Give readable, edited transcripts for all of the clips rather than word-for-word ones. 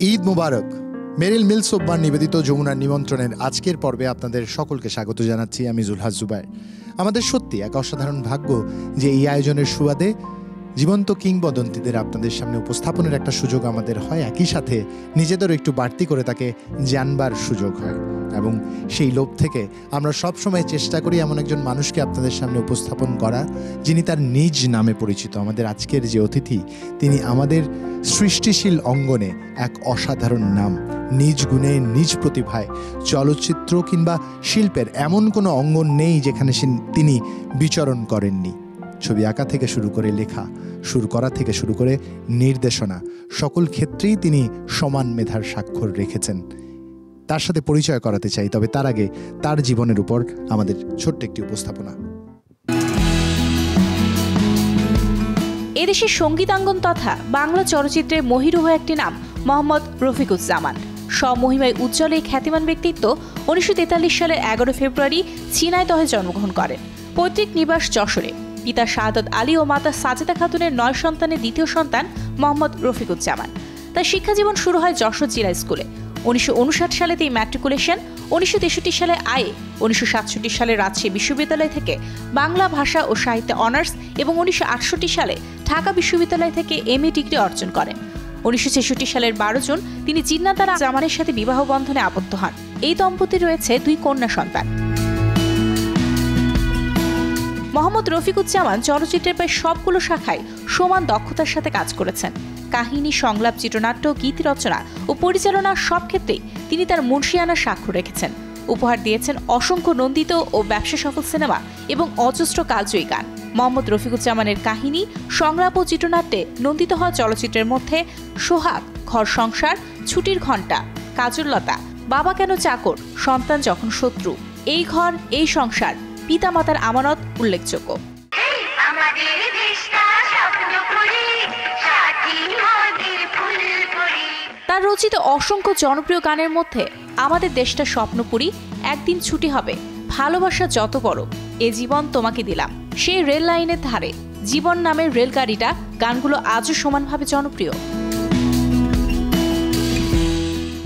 ঈদ মুবারক। মেরিল mills ওব্বার নিবেদিত যমুনার নিমন্ত্রণের আজকের পর্বে আপনাদের সকলকে স্বাগত জানাচ্ছি। আমি জুলহাস জুবায়ের। আমাদের সত্যি এক অসাধারণ ভাগ্য যে এই আয়োজনের সুবাদে জীবন্ত কিংবদন্তিদের আপনাদের সামনে উপস্থাপনের একটা সুযোগ আমাদের হয়, একই সাথে নিজেদেরও একটু বাড়তি করে তাকে জানবার সুযোগ হয়। এবং সেই লোভ থেকে আমরা সবসময় চেষ্টা করি এমন একজন মানুষকে আপনাদের সামনে উপস্থাপন করা, যিনি তার নিজ নামে পরিচিত। আমাদের আজকের যে অতিথি, তিনি আমাদের সৃষ্টিশীল অঙ্গনে এক অসাধারণ নাম। নিজ গুণে, নিজ প্রতিভায় চলচ্চিত্র কিংবা শিল্পের এমন কোনো অঙ্গন নেই যেখানে তিনি বিচরণ করেননি। ছবি আঁকা থেকে শুরু করে লেখা, সুর করা থেকে শুরু করে নির্দেশনা, সকল ক্ষেত্রেই তিনি সমান মেধার স্বাক্ষর রেখেছেন। তার সাথে পরিচয় করাতে চাই, তবে তার আগে তার জীবনের উপর আমাদের ছোট্ট একটি উপস্থাপনা। এদেশের সঙ্গীতাঙ্গন তথা বাংলা চলচ্চিত্রের মহিরুহ একটি নাম মোহাম্মদ রফিকুজ্জামান। স্বমহিমায় উজ্জ্বল এই খ্যাতিমান ব্যক্তিত্ব 1943 সালের 11 ফেব্রুয়ারি ঝিনাইদহে জন্মগ্রহণ করেন। পৈতৃক নিবাস যশোরে। পিতা শাহাদত আলী ও মাতা সাজেদা খাতুনের 9 সন্তানের দ্বিতীয় সন্তান মোহাম্মদ রফিকুজ্জামান। তার শিক্ষাজীবন শুরু হয় যশোর জিলা স্কুলে। 1959 সালে তিনি ম্যাট্রিকুলেশন, 1963 সালে আইএ, 1967 সালে রাজশাহী বিশ্ববিদ্যালয় থেকে বাংলা ভাষা ও সাহিত্যে অনার্স এবং 1968 সালে ঢাকা বিশ্ববিদ্যালয় থেকে এমএ ডিগ্রি অর্জন করেন। 1966 সালের 12 জুন তিনি জিন্নাতারা জামানের সাথে বিবাহ বন্ধনে আবদ্ধ হন। এই দম্পতির রয়েছে 2 কন্যা সন্তান। মোহাম্মদ রফিকুজ্জামান চলচ্চিত্রের প্রায় সবগুলো শাখায় সমান দক্ষতার সাথে কাজ করেছেন। কাহিনী, সংলাপ, চিত্রনাট্য, গীত রচনা ও পরিচালনা সব ক্ষেত্রেই তিনি তার মুনশিয়ানার স্বাক্ষর রেখেছেন। উপহার দিয়েছেন অসংখ্য নন্দিত ও ব্যবসা সফল সিনেমা এবং অজস্র কালজয়ী গান। মোহাম্মদ রফিকুজ্জামানের কাহিনী, সংলাপ ও চিত্রনাট্যে নন্দিত হওয়া চলচ্চিত্রের মধ্যে সোহাগ, ঘর সংসার, ছুটির ঘণ্টা, কাজললতা, বাবা কেন চাকর, সন্তান যখন শত্রু, এই ঘর এই সংসার, পিতামাতার আমানত উল্লেখযোগ্য। তার রচিত অসংখ্য জনপ্রিয় গানের মধ্যে আমাদের দেশটা স্বপ্নপুরী, একদিন ছুটি হবে, ভালোবাসা যত বড়, এ জীবন তোমাকে দিলাম, সেই রেল লাইনের ধারে, জীবন নামের রেলগাড়িটা গানগুলো আজও সমানভাবে জনপ্রিয়।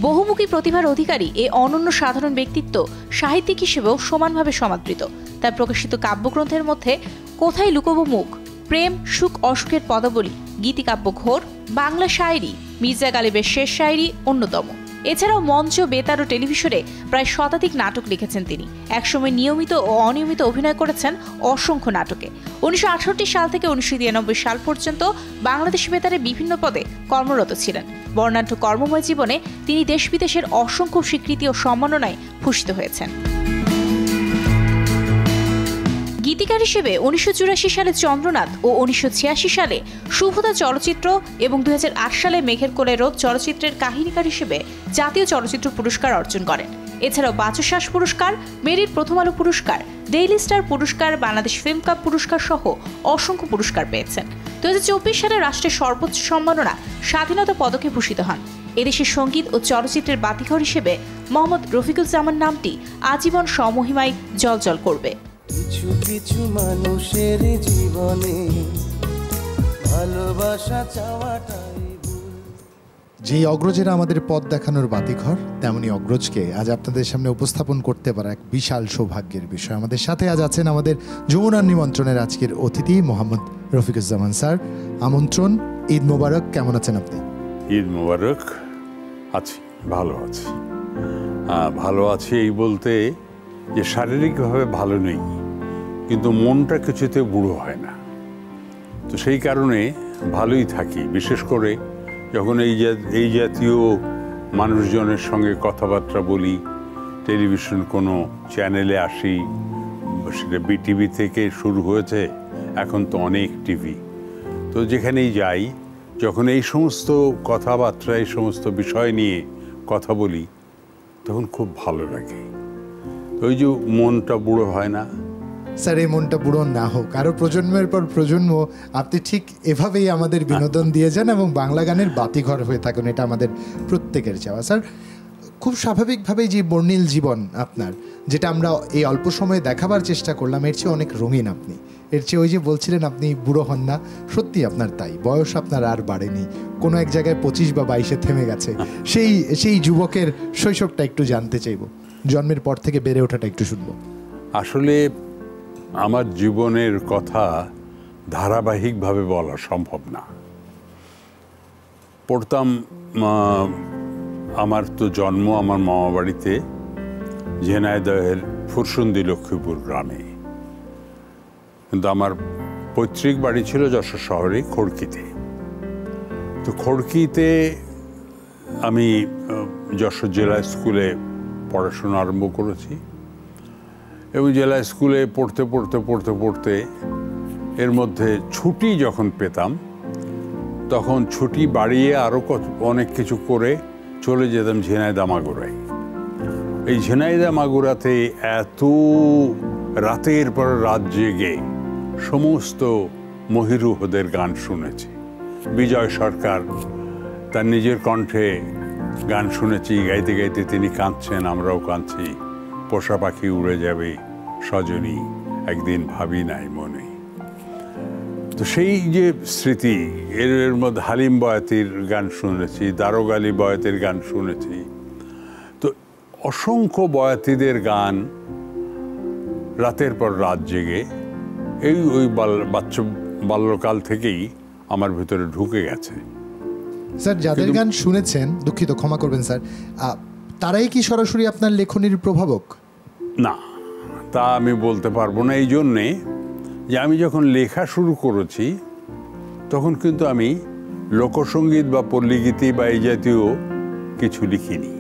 বহুমুখী প্রতিভার অধিকারী এ অনন্য সাধারণ ব্যক্তিত্ব সাহিত্যিক হিসেবেও সমানভাবে সমাদৃত। তার প্রকাশিত কাব্যগ্রন্থের মধ্যে কোথায় লুকোবো মুখ, প্রেম সুখ অসুখের পদাবলী, গীতিকাব্য ঘোর, বাংলা শায়রি, মির্জা গালিবের শেষ শায়রি অন্যতম। এছাড়াও মঞ্চ, বেতার ও টেলিভিশনে প্রায় শতাধিক নাটক লিখেছেন তিনি। একসময় নিয়মিত ও অনিয়মিত অভিনয় করেছেন অসংখ্য নাটকে। 1968 সাল থেকে 1993 সাল পর্যন্ত বাংলাদেশ বেতারে বিভিন্ন পদে কর্মরত ছিলেন। বর্ণাঢ্য কর্মময় জীবনে তিনি দেশ বিদেশের অসংখ্য স্বীকৃতি ও সম্মাননায় ভূষিত হয়েছেন। গীতিকার হিসেবে 1984 সালে চন্দ্রনাথ ও 1986 সালে শুভদা চলচ্চিত্র এবং 2008 সালে মেঘের কোলে রোদ চলচ্চিত্রের কাহিনীকার হিসেবে জাতীয় চলচ্চিত্র পুরস্কার অর্জন করেন। এছাড়াও বাচশ্বাস পুরস্কার, মেরিল প্রথম আলো পুরস্কার, ডেইলি স্টার পুরস্কার, বাংলাদেশ ফিল্ম কাপ পুরস্কার সহ অসংখ্য পুরস্কার পেয়েছেন। 2024 সালে রাষ্ট্রের সর্বোচ্চ সম্মাননা স্বাধীনতা পদকে ভূষিত হন। এদেশের সঙ্গীত ও চলচ্চিত্রের বাতিঘর হিসেবে মোহাম্মদ রফিকুজ্জামান নামটি আজীবন স্বমহিমায় জ্বলজ্বল করবে। কিছু কিছু মানুষের জীবনে ভালোবাসা চাওয়াটাই যেই অগ্রজেরা আমাদের পথ দেখানোর বাতিঘর, তেমনি অগ্রজকে আজ আপনাদের সামনে উপস্থাপন করতে পারা এক বিশাল সৌভাগ্যের বিষয়। আমাদের সাথে আজ আছেন আমাদের যমুনার নিমন্ত্রণের আজকের অতিথি মোহাম্মদ রফিকুজ্জামান স্যার। আমন্ত্রণ, ঈদ মোবারক। কেমন আছেন আপনি? ঈদ মোবারক। আছি, ভালো আছি। ভালো আছি এই বলতে যে শারীরিকভাবে ভালো নেই, কিন্তু মনটা কিছুতে বুড়ো হয় না। তো সেই কারণে ভালোই থাকি, বিশেষ করে যখন এই জাতীয় মানুষজনের সঙ্গে কথাবার্তা বলি, টেলিভিশন কোনো চ্যানেলে আসি, সেটা বিটিভি থেকে শুরু হয়েছে, এখন তো অনেক টিভি, তো যেখানেই যাই, যখন এই সমস্ত কথাবার্তা, এই সমস্ত বিষয় নিয়ে কথা বলি, তখন খুব ভালো লাগে। ওই যে মনটা বুড়ো হয় না। স্যার, এই মনটা বুড়ো না হোক, আরও প্রজন্মের পর প্রজন্ম আপনি ঠিক এভাবেই আমাদের বিনোদন দিয়ে যান এবং বাংলা গানের বাতিঘর হয়ে থাকুন, এটা আমাদের প্রত্যেকের চাওয়া। স্যার, খুব স্বাভাবিকভাবেই যে বর্ণিল জীবন আপনার, যেটা আমরা এই অল্প সময়ে দেখাবার চেষ্টা করলাম, এর চেয়ে অনেক রঙিন আপনি। এর চেয়ে ওই যে বলছিলেন আপনি বুড়ো হন না, সত্যি আপনার তাই, বয়স আপনার আর বাড়েনি, কোনো এক জায়গায় 25 বা 22-এ থেমে গেছে। সেই যুবকের শৈশবটা একটু জানতে চাইব, জন্মের পর থেকে বেড়ে ওঠাটা একটু শুনবো। আসলে আমার জীবনের কথা ধারাবাহিকভাবে বলা সম্ভব না। পড়তাম, আমার তো জন্ম আমার মামা বাড়িতে ঝিনাইদহের ফুরসুন্দি লক্ষ্মীপুর গ্রামে, কিন্তু আমার পৈতৃক বাড়ি ছিল যশোর শহরে খড়কিতে। তো খড়কিতে আমি যশোর জেলা স্কুলে পড়াশোনা আরম্ভ করেছি, এবং জেলা স্কুলে পড়তে পড়তে পড়তে পড়তে এর মধ্যে ছুটি যখন পেতাম তখন ছুটি বাড়িয়ে আরও অনেক কিছু করে চলে যেতাম ঝিনাইদহ মাগুরায়। এই ঝিনাইদহ মাগুরাতে এত রাতের পর রাত জেগে সমস্ত মহিরুহদের গান শুনেছি। বিজয় সরকার তার নিজের কণ্ঠে গান শুনেছি, গাইতে গাইতে তিনি কাঁদছেন, আমরাও কাঁদছি। পোষা পাখি উড়ে যাবে সজনী, একদিন ভাবি নাই মনে। তো সেই যে স্মৃতি, এর মধ্যে হালিম বয়াতির গান শুনেছি, দারোগ আলী বয়াতির গান শুনেছি। তো অসংখ্য বয়াতিদের গান রাতের পর রাত জেগে ওই বাল্যকাল থেকেই আমার ভিতরে ঢুকে গেছে। স্যার, যাদের গান শুনেছেন, দুঃখিত ক্ষমা করবেন স্যার, তারাই কি সরাসরি আপনার লেখনীর প্রভাবক? না, তা আমি বলতে পারবো না, এই জন্যে যে আমি যখন লেখা শুরু করেছি তখন কিন্তু আমি লোকসঙ্গীত বা পল্লীগীতি বা এই জাতীয় কিছু লিখিনি।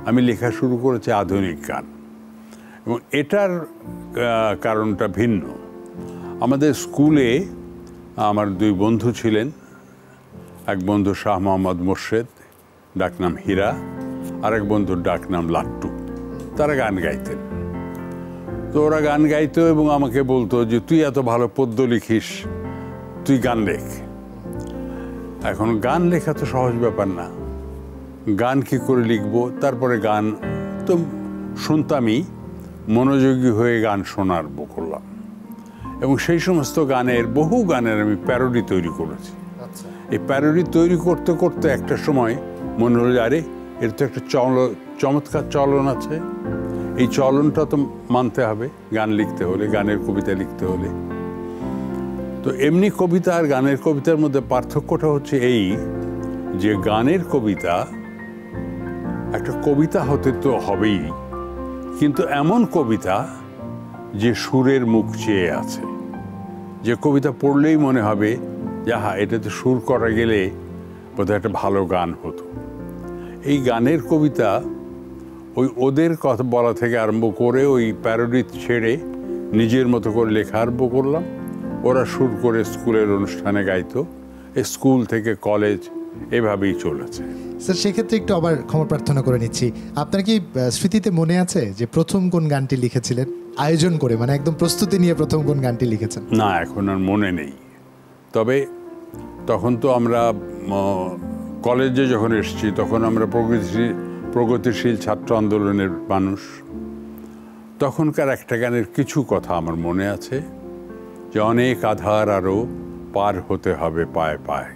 আমি লেখা শুরু করেছি আধুনিক গান, এবং এটার কারণটা ভিন্ন। আমাদের স্কুলে আমার দুই বন্ধু ছিলেন, এক বন্ধু শাহ মোহাম্মদ মোর্শেদ, ডাকনাম হীরা, আর এক বন্ধুর ডাকনাম লাট্টু। তারা গান গাইতেন। তো ওরা গান গাইতো এবং আমাকে বলতো যে তুই এত ভালো পদ্য লিখিস, তুই গান লেখ। এখন গান লেখা তো সহজ ব্যাপার না, গান কি করে লিখবো? তারপরে গান তো শুনতামই, মনোযোগী হয়ে গান শোনার করলাম, এবং সেই সমস্ত বহু গানের আমি প্যারোডি তৈরি করেছি। এই প্যারোডি তৈরি করতে করতে একটা সময় মনে হলো, আরে এর তো একটা চমৎকার চলন আছে, এই চলনটা তো মানতে হবে গান লিখতে হলে, গানের কবিতা লিখতে হলে। তো এমনি কবিতা আর গানের কবিতার মধ্যে পার্থক্যটা হচ্ছে এই যে গানের কবিতা একটা কবিতা হতে তো হবেই, কিন্তু এমন কবিতা যে সুরের মুখ চেয়ে আছে, যে কবিতা পড়লেই মনে হবে যে হ্যাঁ, এটাতে সুর করা গেলে বোধহয় একটা ভালো গান হতো। এই গানের কবিতা ওদের কথা বলা থেকে আরম্ভ করে ওই প্যারোডি ছেড়ে নিজের মতো করে লেখা আরম্ভ করলাম। ওরা সুর করে স্কুলের অনুষ্ঠানে গাইতো, স্কুল থেকে কলেজ এভাবেই চলেছে। স্যার, সেক্ষেত্রে একটু আবার ক্ষমা প্রার্থনা করে নিচ্ছি, আপনার কি স্মৃতিতে মনে আছে যে প্রথম কোন গানটি লিখেছিলেন আয়োজন করে, মানে একদম প্রস্তুতি নিয়ে প্রথম কোন গানটি লিখেছেন? না, এখন আর মনে নেই। তবে তখন তো আমরা কলেজে যখন এসেছি তখন আমরা প্রগতিশীল ছাত্র আন্দোলনের মানুষ। তখনকার একটা গানের কিছু কথা আমার মনে আছে, যে অনেক আধার আরও পার হতে হবে পায়ে পায়ে,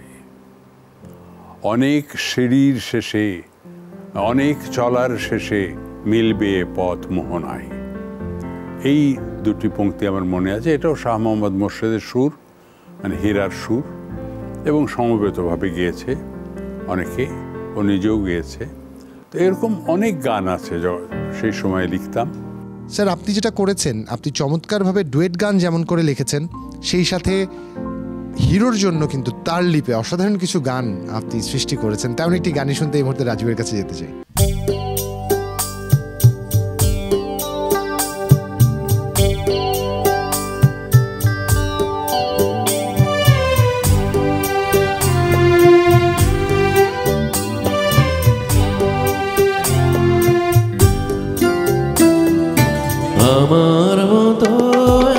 অনেক সিঁড়ির শেষে, অনেক চলার শেষে মিলবে পথ মোহনায়। এই দুটি পংক্তি আমার মনে আছে। এটাও শাহ মোহাম্মদ মোর্শেদের সুর, মানে হীরার সুর, এবং সমবেতভাবে গেয়েছে অনেকে, ও নিজেও গেয়েছে। তো এরকম অনেক গান আছে সেই সময় লিখতাম। স্যার, আপনি যেটা করেছেন, আপনি চমৎকারভাবে ডুয়েট গান যেমন করে লিখেছেন, সেই সাথে হিরোর জন্য কিন্তু তার লিপে অসাধারণ কিছু গান আপনি সৃষ্টি করেছেন। তেমন একটি গানই শুনতে এই মুহূর্তে রাজীবের কাছে যেতে চাই। আমার মতো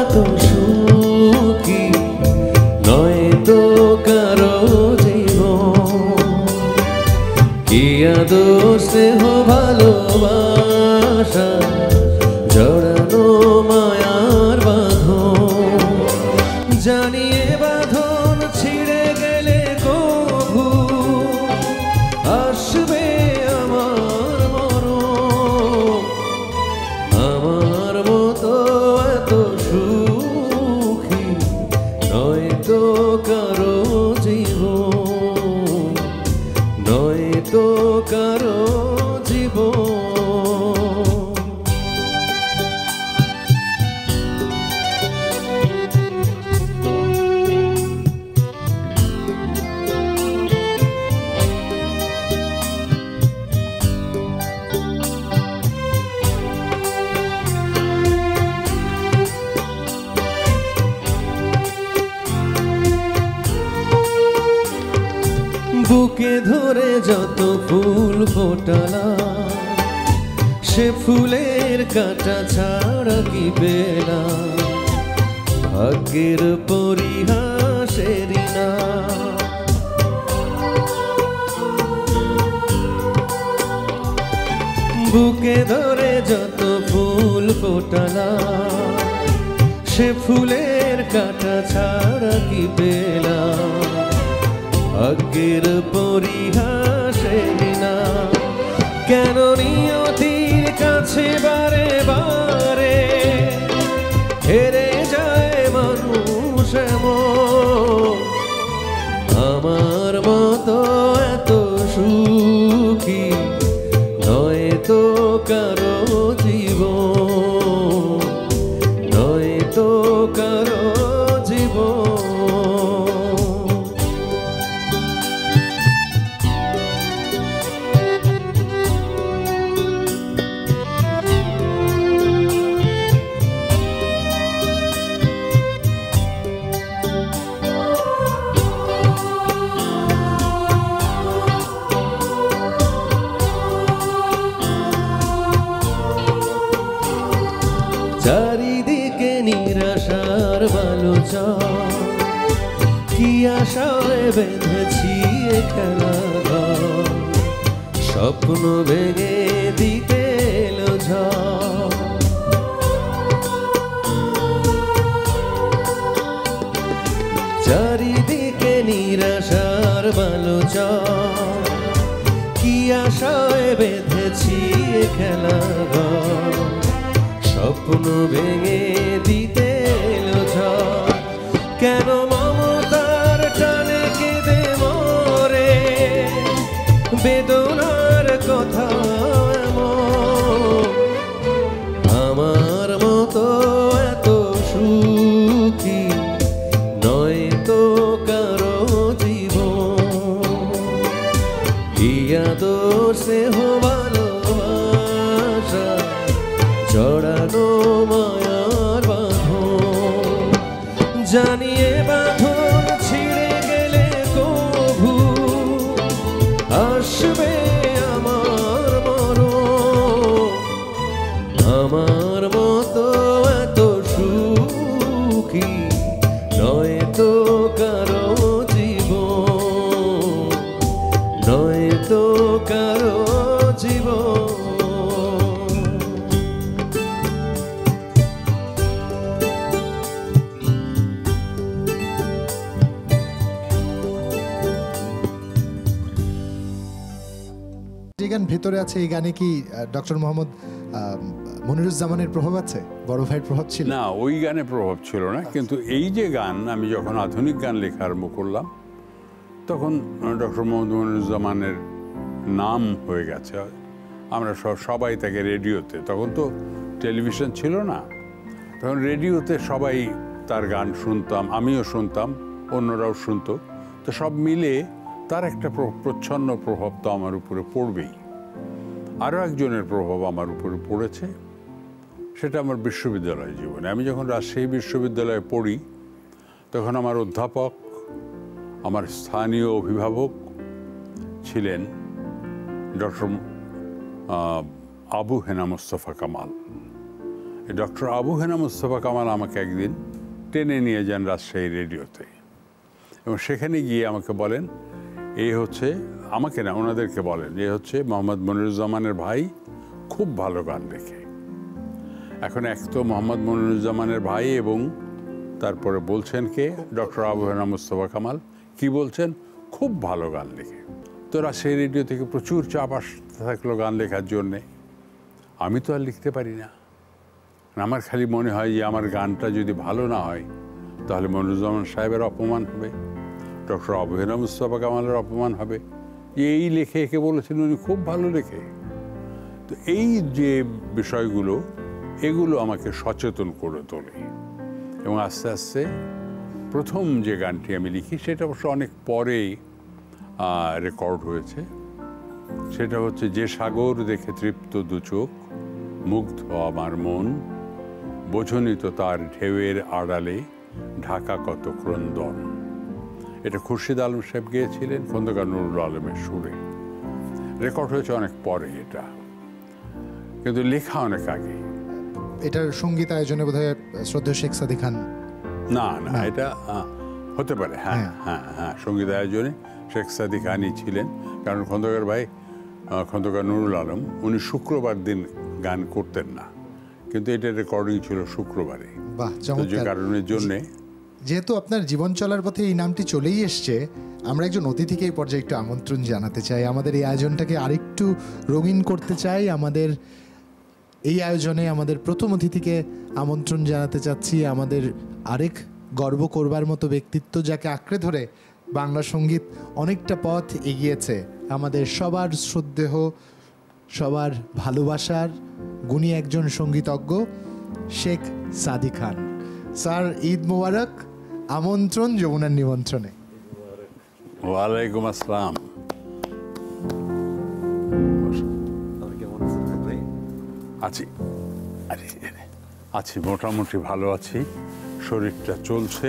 এত সুখী নয় তো কারো জীবন, কি আদো স্নেহ ভালোবাসা ভালোবাসা জড়ানো মায়ার বাঁধন, জানিয়ে বাঁধন ছিঁড়ে গেলে কভু আসবে আমার মরণ। আমার মতো এত সুখী নয় তো কারো জীবন, নয় তো কারো জীবন। বুকে ধরে যত ফুল ফোটালা, সে ফুলের কাঁটা ছাড়া কি পেলাম, ভাগ্যের পরিহাসেরই না। বুকে ধরে যত ফুল ফোটালা, সে ফুলের কাঁটা ছাড়া কি পেলাম, ভাগ্যের পরিহাসের না। কেন নিয়তির কাছে বারে বারে হেরে যায় মানুষ এমন। আমার মতো এত সুখী নয় তো কারো জীবন, নয় তো কারো জীবন। চারিদিকে নিরাশার বালুচা, কি আশায় বেঁধেছি এ খেলা ঘর, স্বপ্ন ভেঙে দিতে এলো ঝড়। চারিদিকে নিরাশার বালুচা, কি আশায় বেঁধেছি এ খেলা ঘর, স্বপ্ন ভেঙে দিতে এলো ঝড়। কেন মমতার টানে কেঁদে মরে বেদনার কথা এমন। আমার মতো এত সুখী নয় তো কারো জীবন, ইয়া দোষে হো ভালোবাসা জড়ানো মায়ার বাঁধন, জানিয়ে বাঁধন ছিঁড়ে গেলে কভু আসবে আমার মরণ। আমার মতো এত সুখী নয় তো কারো জীবন, নয় তো কারো জীবন। যে গান ভেতরে আছে এই গানে কি ডক্টর মোহাম্মদ মনিরুজ্জামানের প্রভাব আছে, বড় ভাইয়ের প্রভাব ছিল? না, ওই গানে প্রভাব ছিল না, কিন্তু এই যে গান আমি যখন আধুনিক গান লেখা আরম্ভ করলাম তখন ডক্টর মোহাম্মদ মনিরুজ্জামানের নাম হয়ে গেছে। আমরা সবাই তাকে রেডিওতে, তখন তো টেলিভিশন ছিল না, তখন রেডিওতে সবাই তার গান শুনতাম, আমিও শুনতাম, অন্যরাও শুনতো। তো সব মিলে তার একটা প্রচ্ছন্ন প্রভাব তো আমার উপরে পড়বেই। আরও একজনের প্রভাব আমার উপরে পড়েছে, সেটা আমার বিশ্ববিদ্যালয় জীবনে। আমি যখন রাজশাহী বিশ্ববিদ্যালয়ে পড়ি তখন আমার অধ্যাপক, আমার স্থানীয় অভিভাবক ছিলেন ডক্টর আবু হেনা মোস্তফা কামাল। ডক্টর আবু হেনা মোস্তফা কামাল আমাকে একদিন টেনে নিয়ে যান রাজশাহী রেডিওতে, এবং সেখানে গিয়ে আমাকে বলেন, এই হচ্ছে, আমাকে না ওনাদেরকে বলেন, এ হচ্ছে মোহাম্মদ মনিরুজ্জামানের ভাই খুব ভালো গান লেখে। এখন এক তো মোহাম্মদ মনিরুজ্জামানের ভাই, এবং তারপরে বলছেন কে, ডক্টর আবু হেনা মুস্তফা কামাল, কি বলছেন, খুব ভালো গান লেখে। তো রাজশাহী রেডিও থেকে প্রচুর চাপ আসতে থাকলো গান লেখার জন্যে। আমি তো আর লিখতে পারি না। আমার খালি মনে হয় যে আমার গানটা যদি ভালো না হয় তাহলে মনিরুজ্জামান সাহেবের অপমান হবে, ডক্টর আবু হেনা মুস্তফা কামালের অপমান হবে। এই লেখে একে বলেছেন উনি খুব ভালো লেখে। তো এই যে বিষয়গুলো, এগুলো আমাকে সচেতন করে তোলে। এবং আস্তে আস্তে প্রথম যে গানটি আমি লিখি, সেটা অবশ্য অনেক পরে রেকর্ড হয়েছে। সেটা হচ্ছে, যে সাগর দেখে তৃপ্ত দু চোখ, মুগ্ধ আমার মন, বোঝনি তো তার ঢেউয়ের আড়ালে ঢাকা কত ক্রন্দন। এটা খুরশিদ আলম সাহেব গিয়েছিলেন খন্দকার নুরুল আলমের সুরে। রেকর্ড হয়েছে অনেক পরে এটা, কিন্তু লেখা অনেক আগে। এটার সঙ্গীত আয়োজনে বোধহয় শ্রদ্ধেয় শেখ সাদী খান। না, এটা হতে পারে। হ্যাঁ হ্যাঁ হ্যাঁ, সঙ্গীত আয়োজনে শেখ সাদী খানই ছিলেন। কারণ খন্দকার ভাই, খন্দকার নুরুল আলম, উনি শুক্রবার দিন গান করতেন না, কিন্তু এটা রেকর্ডিং ছিল শুক্রবারে। বাহ, যে চমৎকার। কারণের জন্যে, যেহেতু আপনার জীবন চলার পথে এই নামটি চলেই এসছে, আমরা একজন অতিথিকে এই পর্যায়ে একটু আমন্ত্রণ জানাতে চাই। আমাদের এই আয়োজনটাকে আরেকটু রঙিন করতে চাই। আমাদের এই আয়োজনে আমাদের প্রথম অতিথিকে আমন্ত্রণ জানাতে চাচ্ছি, আমাদের আরেক গর্ব করবার মতো ব্যক্তিত্ব, যাকে আঁকড়ে ধরে বাংলা সঙ্গীত অনেকটা পথ এগিয়েছে। আমাদের সবার শ্রদ্ধেয়, সবার ভালোবাসার গুণী একজন সঙ্গীতজ্ঞ, শেখ সাদী খান। স্যার, ঈদ মোবারক, আমন্ত্রণ যমুনার নিমন্ত্রণে। ওয়ালাইকুম আসসালাম। আছি আছি মোটামুটি ভালো আছি। শরীরটা চলছে,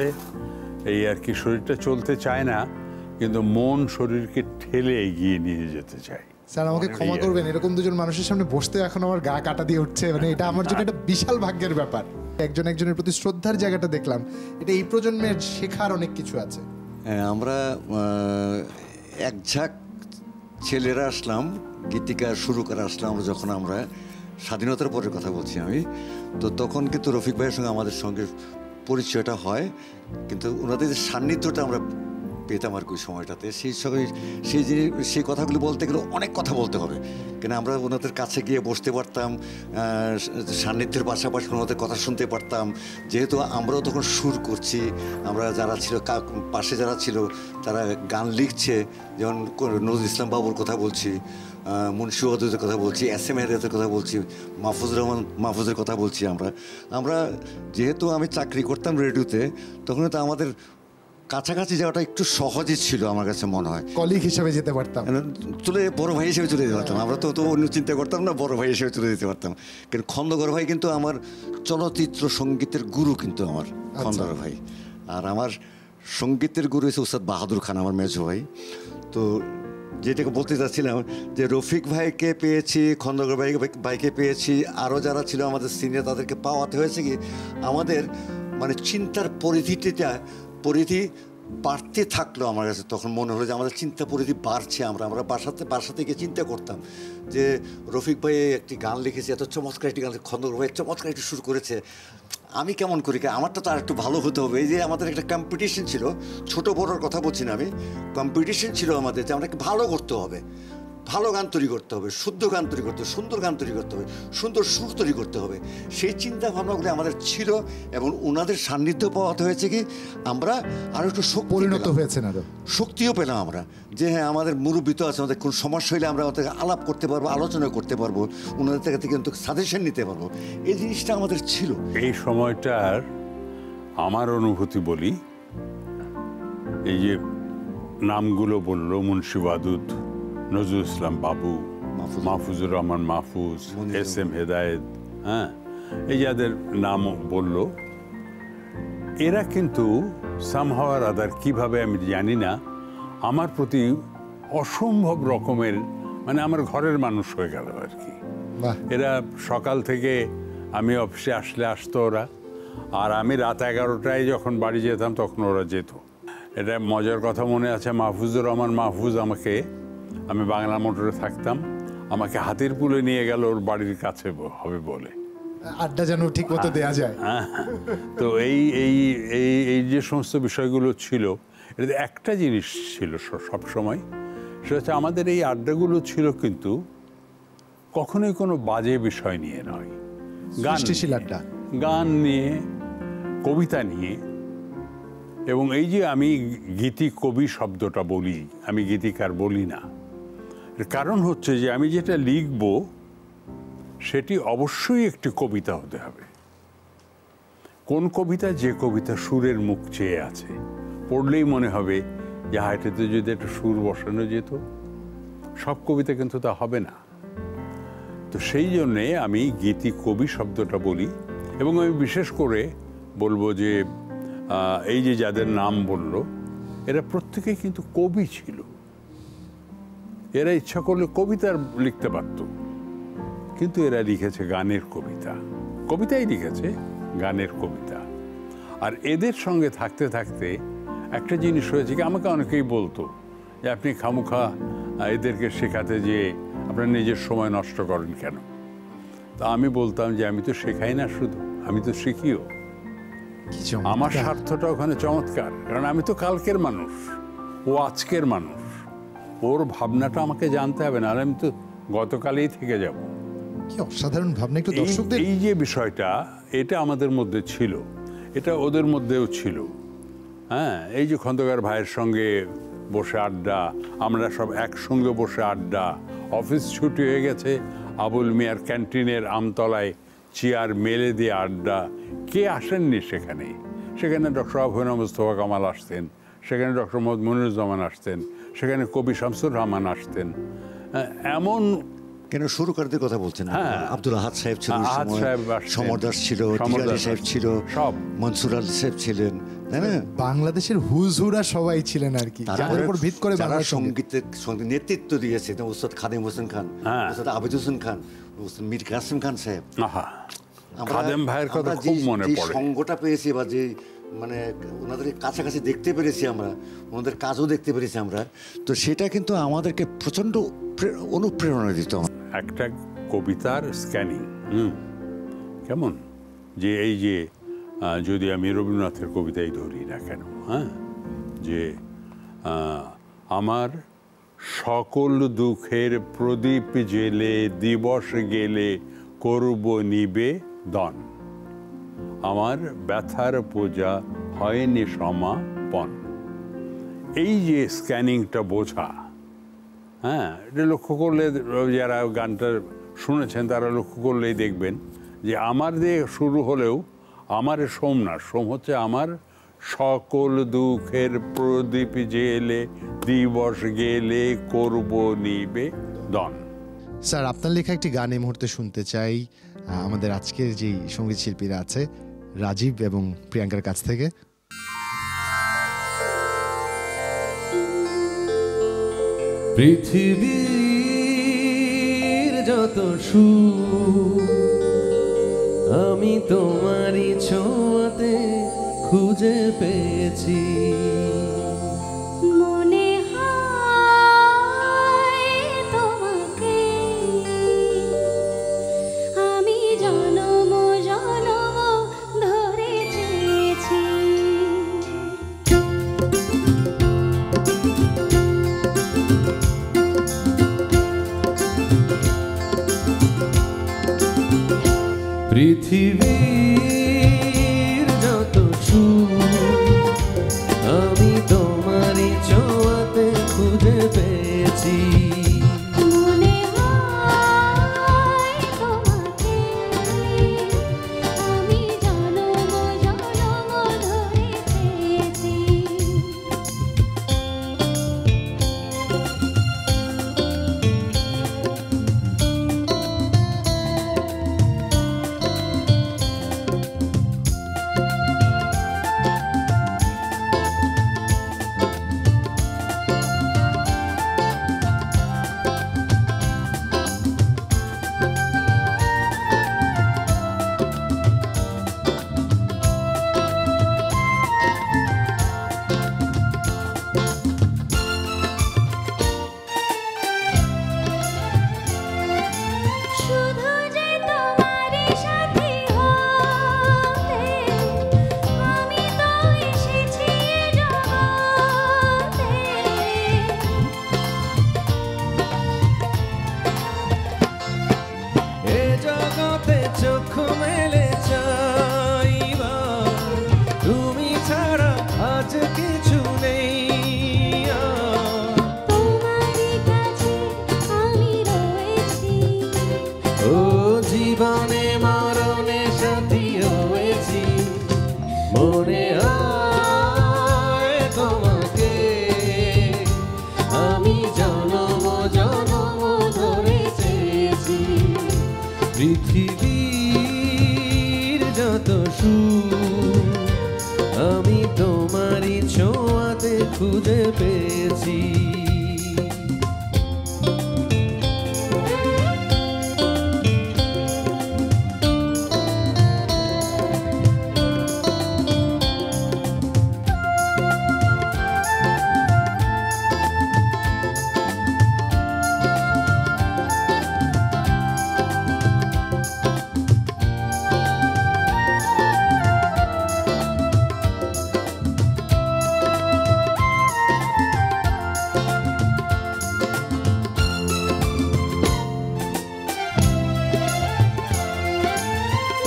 এই আর কি। শরীরটা চলতে চায় না, কিন্তু মন শরীরকে ঠেলে এগিয়ে নিয়ে যেতে চায়। স্যার, আমাকে ক্ষমা করবেন, এরকম দুজন মানুষের সামনে বসতে এখন আমার গা কাটা দিয়ে উঠছে। মানে এটা আমার জন্য একটা বিশাল ভাগ্যের ব্যাপার। একজন একজনের প্রতি শ্রদ্ধার জায়গাটা দেখলাম। এটা এই প্রজন্মের শেখার অনেক কিছু আছে। আমরা এক ঝাঁক ছেলেরা আসলাম, গীতিকা শুরু করে আসলাম যখন আমরা স্বাধীনতার পরের কথা বলছি আমি। তো তখন কিন্তু রফিক ভাইয়ের সঙ্গে আমাদের সঙ্গে পরিচয়টা হয়, কিন্তু ওনাদের যে সান্নিধ্যটা আমরা পেতাম আর কি সময়টাতে, সেই কথাগুলি বলতে গেলে অনেক কথা বলতে হবে। কেন আমরা ওনাদের কাছে গিয়ে বসতে পারতাম, সান্নিধ্যের পাশাপাশি ওনাদের কথা শুনতে পারতাম। যেহেতু আমরাও তখন সুর করছি, আমরা যারা ছিল পাশে যারা ছিল তারা গান লিখছে, যেমন নজরুল ইসলাম বাবুর কথা বলছি, মুন্সি ওয়াদুদের কথা বলছি, এস এম হেদায়েতের কথা বলছি, মাহফুজুর রহমান মাহফুজের কথা বলছি। আমরা যেহেতু আমি চাকরি করতাম রেডিওতে, তখন তো আমাদের কাছাকাছি যাওয়াটা একটু সহজই ছিল আমার কাছে মনে হয়। কলিগ হিসেবে যেতে পারতাম, বড় ভাই হিসেবে চলে যেতে পারতাম। আমরা তো অন্য চিন্তা করতাম না, বড় ভাই হিসেবে চলে যেতে পারতাম। কিন্তু খন্দকার ভাই কিন্তু আমার চলচ্চিত্র সঙ্গীতের গুরু, কিন্তু আমার খন্দকার ভাই। আর আমার সঙ্গীতের গুরু হচ্ছে উস্তাদ বাহাদুর খান, আমার মেজো ভাই। তো যেটাকে বলতে চাচ্ছিলাম, যে রফিক ভাইকে পেয়েছি, খন্দকার ভাইকে পেয়েছি, আরও যারা ছিল আমাদের সিনিয়র, তাদেরকে পাওয়াতে হয়েছে কি আমাদের মানে চিন্তার পরিধি বাড়তে থাকলো। আমার কাছে তখন মনে হলো যে আমাদের চিন্তা পরিধি বাড়ছে। আমরা বাসা থেকে চিন্তা করতাম যে রফিক ভাই একটি গান লিখেছে, এত চমৎকার একটি গান, খন্দকার ভাই চমৎকার একটি সুর করেছে, আমি কেমন করি, আমারটা তো আর একটু ভালো হতে হবে। এই যে আমাদের একটা কম্পিটিশন ছিল, ছোটো বড়োর কথা বলছি না আমি, কম্পিটিশন ছিল আমাদের যে আমরা ভালো করতে হবে, ভালো গান তৈরি করতে হবে, শুদ্ধ গান তৈরি করতে হবে, সুন্দর গান তৈরি করতে হবে, সুন্দর সুর তৈরি করতে হবে। সেই চিন্তা ভাবনাগুলি আমাদের ছিল, এবং ওনাদের সান্নিধ্য পাওয়াতে হয়েছে কি আমরা আরও একটু পরিণত হয়েছেন, আরও শক্তিও পেলাম আমরা, যে হ্যাঁ আমাদের মুরব্বী তো আছে, আমাদের কোন সমস্যা হলে আমরা ওদের আলাপ করতে পারবো, আলোচনা করতে পারবো, ওনাদের থেকে কিন্তু সাজেশন নিতে পারবো। এই জিনিসটা আমাদের ছিল। এই সময়টার আমার অনুভূতি বলি, এই যে নামগুলো বললো, মুন্সি ওয়াদুদ, নজরুল ইসলাম বাবু, মাহফুজুর রহমান মাহফুজ, এস এম হেদায়েত, হ্যাঁ, এই যাদের নাম বলল, এরা কিন্তু সামহাও আর আদার কীভাবে আমি জানি না, আমার প্রতি অসম্ভব রকমের, মানে আমার ঘরের মানুষ হয়ে গেল আর কি। এরা সকাল থেকে আমি অফিসে আসতো ওরা, আর আমি রাত 11টায় যখন বাড়ি যেতাম তখন ওরা যেত। এটা মজার কথা মনে আছে, মাহফুজুর রহমান মাহফুজ আমি বাংলা মোটরে থাকতাম, আমাকে হাতের পুলে নিয়ে গেল ওর বাড়ির কাছে হবে বলে। আড্ডা যেন ঠিক মতো দেয়া যায়। তো এই এই এই এই যে সমস্ত বিষয়গুলো ছিল, এটাতে একটা জিনিস ছিল সব সময়, সেটা হচ্ছে আমাদের এই আড্ডাগুলো ছিল কিন্তু কখনোই কোনো বাজে বিষয় নিয়ে নয়, সৃষ্টিশীল আড্ডা, গান নিয়ে, কবিতা নিয়ে। এবং এই যে আমি গীতি কবি শব্দটা বলি, আমি গীতিকার বলি না, এর কারণ হচ্ছে যে আমি যেটা লিখব সেটি অবশ্যই একটি কবিতা হতে হবে। কোন কবিতা? যে কবিতা সুরের মুখ চেয়ে আছে, পড়লেই মনে হবে যে হাইটেতে যদি একটা সুর বসানো যেত। সব কবিতা কিন্তু তা হবে না। তো সেই জন্যে আমি গীতি কবি শব্দটা বলি। এবং আমি বিশেষ করে বলবো যে এই যে যাদের নাম বলল, এরা প্রত্যেকেই কিন্তু কবি ছিল। এরা ইচ্ছা করলে কবিতা লিখতে পারত, কিন্তু এরা লিখেছে গানের কবিতা, কবিতাই লিখেছে গানের কবিতা। আর এদের সঙ্গে থাকতে থাকতে একটা জিনিস হয়েছে কি, আমাকে অনেকেই বলতো যে আপনি খামুখা এদেরকে শেখাতে যে আপনার নিজের সময় নষ্ট করেন কেন? তা আমি বলতাম যে আমি তো শেখাই না, শুধু আমি তো শিখিও। আমার স্বার্থটা ওখানে চমৎকার, কারণ আমি তো কালকের মানুষ, ও আজকের মানুষ, ওর ভাবনাটা আমাকে জানতে হবে, না আমি তো গতকালেই থেকে যাব। কি অসাধারণ ভাবনা! একটু দর্শকদের এই যে বিষয়টা, এটা আমাদের মধ্যে ছিল, এটা ওদের মধ্যেও ছিল। হ্যাঁ, এই যে খন্দকার ভাইয়ের সঙ্গে বসে আড্ডা, আমরা সব একসঙ্গে বসে আড্ডা, অফিস ছুটি হয়ে গেছে, আবুল মিয়ার ক্যান্টিনের আমতলায় চেয়ার মেলে দিয়ে আড্ডা। কে আসেননি সেখানে? সেখানে ডক্টর আবু মুস্তফা কামাল আসতেন, সেখানে ডক্টর মোহাম্মদ মনিরুজ্জামান আসতেন, সেখানে কবি শামসুর রহমান আসতেন। এমন কেন সুরকারদের কথা বলছেন? আব্দুল আহাদ সাহেব ছিল, সমর দাস ছিল, টিকালি সাহেব ছিল, সব মনসুর আলী সাহেব ছিলেন, তাই না? বাংলাদেশের হুজুরা সবাই ছিলেন আর কি, যার উপর ভিত করে যারা বাংলা সঙ্গীতের সঙ্গে নেতৃত্ব দিয়েছে। উস্তাদ খাদিম হোসেন খান, উস্তাদ আবিদ হোসেন খান, উস্তাদ মীর কাসিম খান সাহেব। খাদেম ভাইয়ের কথা খুব মনে পড়ে। সঙ্গটা পেয়েছি বা যে মানে ওনাদের কাছাকাছি দেখতে পেরেছি আমরা, ওনাদের কাজও দেখতে পেরেছি আমরা, তো সেটা কিন্তু আমাদেরকে প্রচণ্ড অনুপ্রেরণা দিত। একটা কবিতার স্ক্যানিং কেমন, যে এই যে যদি আমি রবীন্দ্রনাথের কবিতাই ধরি না কেন, হ্যাঁ, যে আমার সকল দুঃখের প্রদীপ জেলে দিবস গেলে করব নিবেদন, আমার ব্যথার পূজা হয়নি সমাপন। এই যে স্ক্যানিংটা বোঝা, হ্যাঁ, এটা লক্ষ্য করলে, যারা গানটা শুনেছেন তারা লক্ষ্য করলেই দেখবেন যে আমার দিয়ে শুরু হলেও আমার সোম না, সোম হচ্ছে আমার সকল দুঃখের প্রদীপ জেলে দিবস গেলে করব নিবেদন। স্যার, আপনার লেখা একটি গান এই মুহূর্তে শুনতে চাই আমাদের আজকের যেই সঙ্গীত শিল্পীরা আছে, রাজীব এবং প্রিয়াঙ্কার কাছ থেকে। পৃথিবীর যত সুখ আমি তোমারই ছোঁয়াতে খুঁজে পেয়েছি, মনে হয় তোমাকে আমি জনম জনম ধরে চেয়েছি। পৃথিবীর যত সুখ আমি তোমারই ছোঁয়াতে খুঁজে পেয়েছি, মনে হয় তোমাকে আমি জনম জনম ধরে চেয়েছি। জগতে চোখ মেলে চাইবা, তুমি ছাড়া আজ কিছু নেই আর। তোমারই কাছে আমি রয়েছি, ও জীবনে মরণে সাথী হয়েছি, মনে হয় তোমাকে আমি জনম জনম ধরে চেয়েছি। পৃথিবীর যত সুখ আমি তোমারই ছোঁয়াতে খুঁজে পেয়েছি।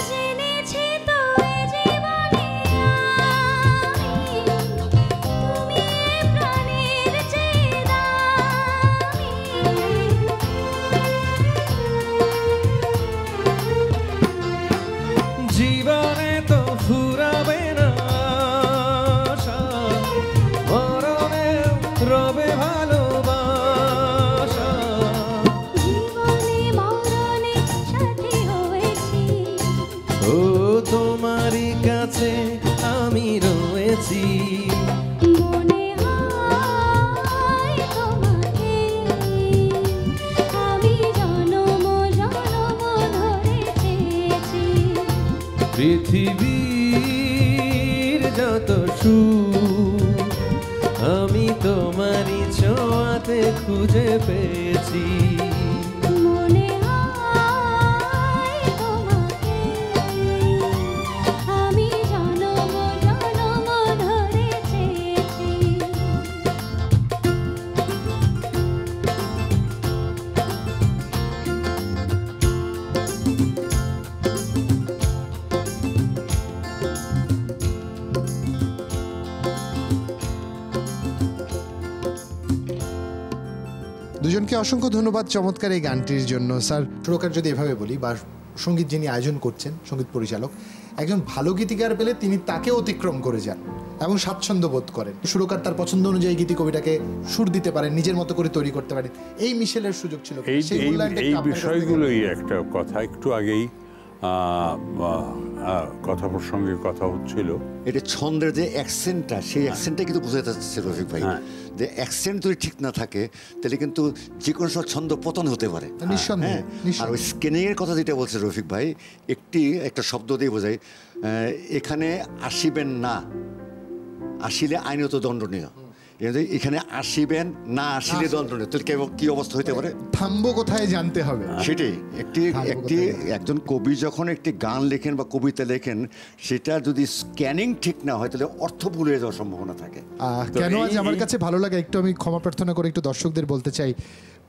জেনেছি তো এ জীবনে আমি, তুমি এ প্রাণের চেয়ে দামি। জীবনে তো ফুরাবে না আশা, মরণে রবে ভালোবাসা। জীবনে মরণে সাথী হয়েছি, ও তোমারই কাছে আমি রয়েছি, মনে হয় তোমাকে আমি জনম জনম ধরে চেয়েছি। পৃথিবীর যত সুখ আমি তোমারই ছোঁয়াতে খুঁজে পেয়েছি। মনে হয় তোমাকে আমি জনম জনম ধরে চেয়েছি। দুজনকে অসংখ্য ধন্যবাদ চমৎকার এই গানটির জন্য। স্যার, সুরকার যদি এভাবে বলি, বা সঙ্গীত যিনি আয়োজন করছেন, সঙ্গীত পরিচালক, একজন ভালো গীতিকার পেলে তিনি তাকে অতিক্রম করে যান এবং স্বাচ্ছন্দ্য বোধ করেন। সুরকার তার পছন্দ অনুযায়ী গীতি কবিতাকে সুর দিতে পারেন, নিজের মতো করে তৈরি করতে পারেন। এই মিশেলের সুযোগ ছিল কিনা? সেই মূল্যায়নটা এই একটু আপনার কাছ থেকে- বিষয়গুলোই একটা কথা। একটু আগেই কথা প্রসঙ্গে কথা হচ্ছিল, এটা ছন্দের যে অ্যাকসেন্টটা, সেই অ্যাকসেন্টটা কিন্তু বোঝাতে যাচ্ছে রফিক ভাই, হ্যাঁ। যে অ্যাকসেন্ট যদি ঠিক না থাকে তাহলে কিন্তু যে কোনো সময় ছন্দ পতন হতে পারে। নিঃসন্দেহে, হ্যাঁ, আর ওই নিঃসন্দেহে। স্কেনিং এর কথা যেটা বলছে রফিক ভাই, একটা শব্দ দিয়ে বোঝাই, এখানে আসিবেন না, আসিলে আইনত দণ্ডনীয়। এখানে আসিবেন না, আসিলে দণ্ডনীয়। তাহলে কি অবস্থা হতে পারে? থামবো কোথায় জানতে হবে। সেটাই থামবো একটি কোথায়? একজন কবি যখন একটি গান লেখেন বা কবিতা লেখেন, সেটা যদি স্ক্যানিং ঠিক না হয় তাহলে অর্থ ভুলে যাওয়ার সম্ভাবনা থাকে। তো কেন আজ এই- আমার কাছে ভালো লাগে, একটু আমি ক্ষমা প্রার্থনা করে একটু দর্শকদের বলতে চাই,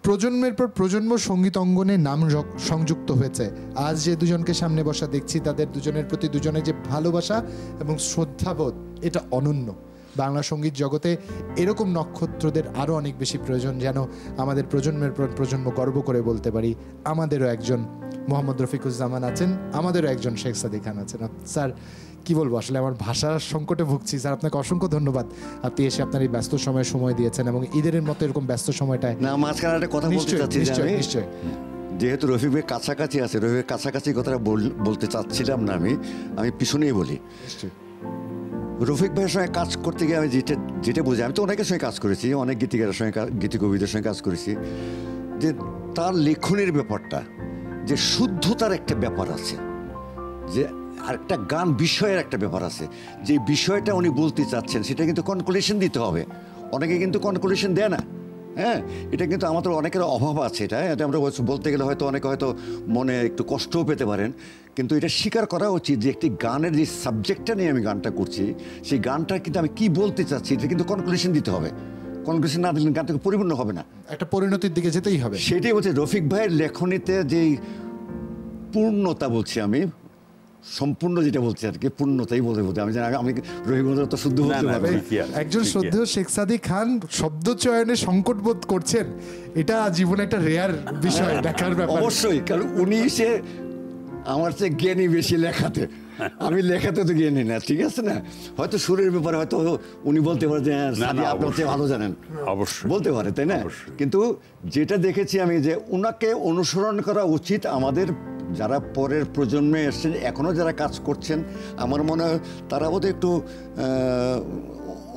প্রজন্মের পর প্রজন্ম সঙ্গীত অঙ্গনে নাম সংযুক্ত হয়েছে। আজ যে দুজনকে সামনে বসা দেখছি, তাদের দুজনের প্রতি দুজনের যে ভালোবাসা এবং শ্রদ্ধাবোধ, এটা অনন্য। বাংলা সঙ্গীত জগতে এরকম নক্ষত্রদের আরও অনেক বেশি প্রয়োজন, যেন আমাদের প্রজন্মের পর প্রজন্ম গর্ব করে বলতে পারি আমাদেরও একজন মোহাম্মদ রফিকুজ্জামান আছেন, আমাদেরও একজন শেখ সাদী খান আছেন। স্যার, কি বলবো, আসলে আমার ভাষার সংকটে ভুগছি। স্যার, আপনাকে অসংখ্য ধন্যবাদ, আপনি এসে আপনার এই ব্যস্ত সময় দিয়েছেন, এবং ঈদের মতো এরকম ব্যস্ত সময়টায়। না, মাঝখানে একটা কথা বলতে নিশ্চয়ই চাচ্ছি যে নিশ্চয়ই আমি, নিশ্চয়ই যেহেতু রফিক ভাই কাছাকাছি আছে, রফিক ভাই কাছাকাছি কথাটা বলতে চাচ্ছিলাম না, আমি পিছনেই বলি। নিশ্চয়ই রফিক ভাইয়ের সঙ্গে কাজ করতে গিয়ে আমি যেটা বুঝি, আমি তো অনেকের সঙ্গে কাজ করেছি, অনেক গীতিকারের সঙ্গে, গীতি কবিদের সঙ্গে কাজ করেছি, যে তার লেখনের ব্যাপারটা, যে শুদ্ধতার একটা ব্যাপার আছে, যে আরেকটা গান বিষয়ের একটা ব্যাপার আছে, যে বিষয়টা উনি বলতে চাচ্ছেন সেটা কিন্তু কনক্লুশন দিতে হবে। অনেকে কিন্তু কনক্লুশন দেয় না। হ্যাঁ, এটা কিন্তু আমাদের অনেকের অভাব আছে। এটা আমরা বলতে গেলে হয়তো অনেকে হয়তো মনে একটু কষ্টও পেতে পারেন, কিন্তু এটা স্বীকার করা উচিত যে একটি গানের যে সাবজেক্টটা নিয়ে আমি গানটা করছি, সেই গানটা কিন্তু আমি কি বলতে চাচ্ছি এটা কিন্তু কনক্লুশন দিতে হবে। কনক্লুশন না দিলে গানটা পরিপূর্ণ হবে না, একটা পরিণতির দিকে যেতেই হবে। সেটাই হচ্ছে রফিক ভাইয়ের লেখনীতে যেই পূর্ণতা বলছি আমি, সম্পূর্ণ যেটা বলছি আর কি, পূর্ণতাই বলে বোধ আমি জানি। আমি রহিমন্দ্র তো শুদ্ধ বলতে না, পারবে। ঠিকই আছে, একজন ঠিকই শ্রদ্ধেয় শেখ সাদিক খান শব্দ চয়নে সংকট বোধ করছেন, এটা জীবনে একটা রেয়ার বিষয় দেখার ব্যাপার। অবশ্যই, কারণ উনি সে আমার চেয়ে জ্ঞানী বেশি লেখাতে, আমি লেখাতে তো জ্ঞানী না, ঠিক আছে না? হয়তো সুরের ব্যাপারে হয়তো উনি বলতে পারে যে হ্যাঁ, সাদি আপনার চেয়ে ভালো জানেন, অবশ্যই বলতে পারে, তাই না? অবশ্যই। কিন্তু যেটা দেখেছি আমি যে উনাকে অনুসরণ করা উচিত আমাদের, যারা পরের প্রজন্মে এসছেন, এখনও যারা কাজ করছেন, আমার মনে হয় তারা বোধহয় একটু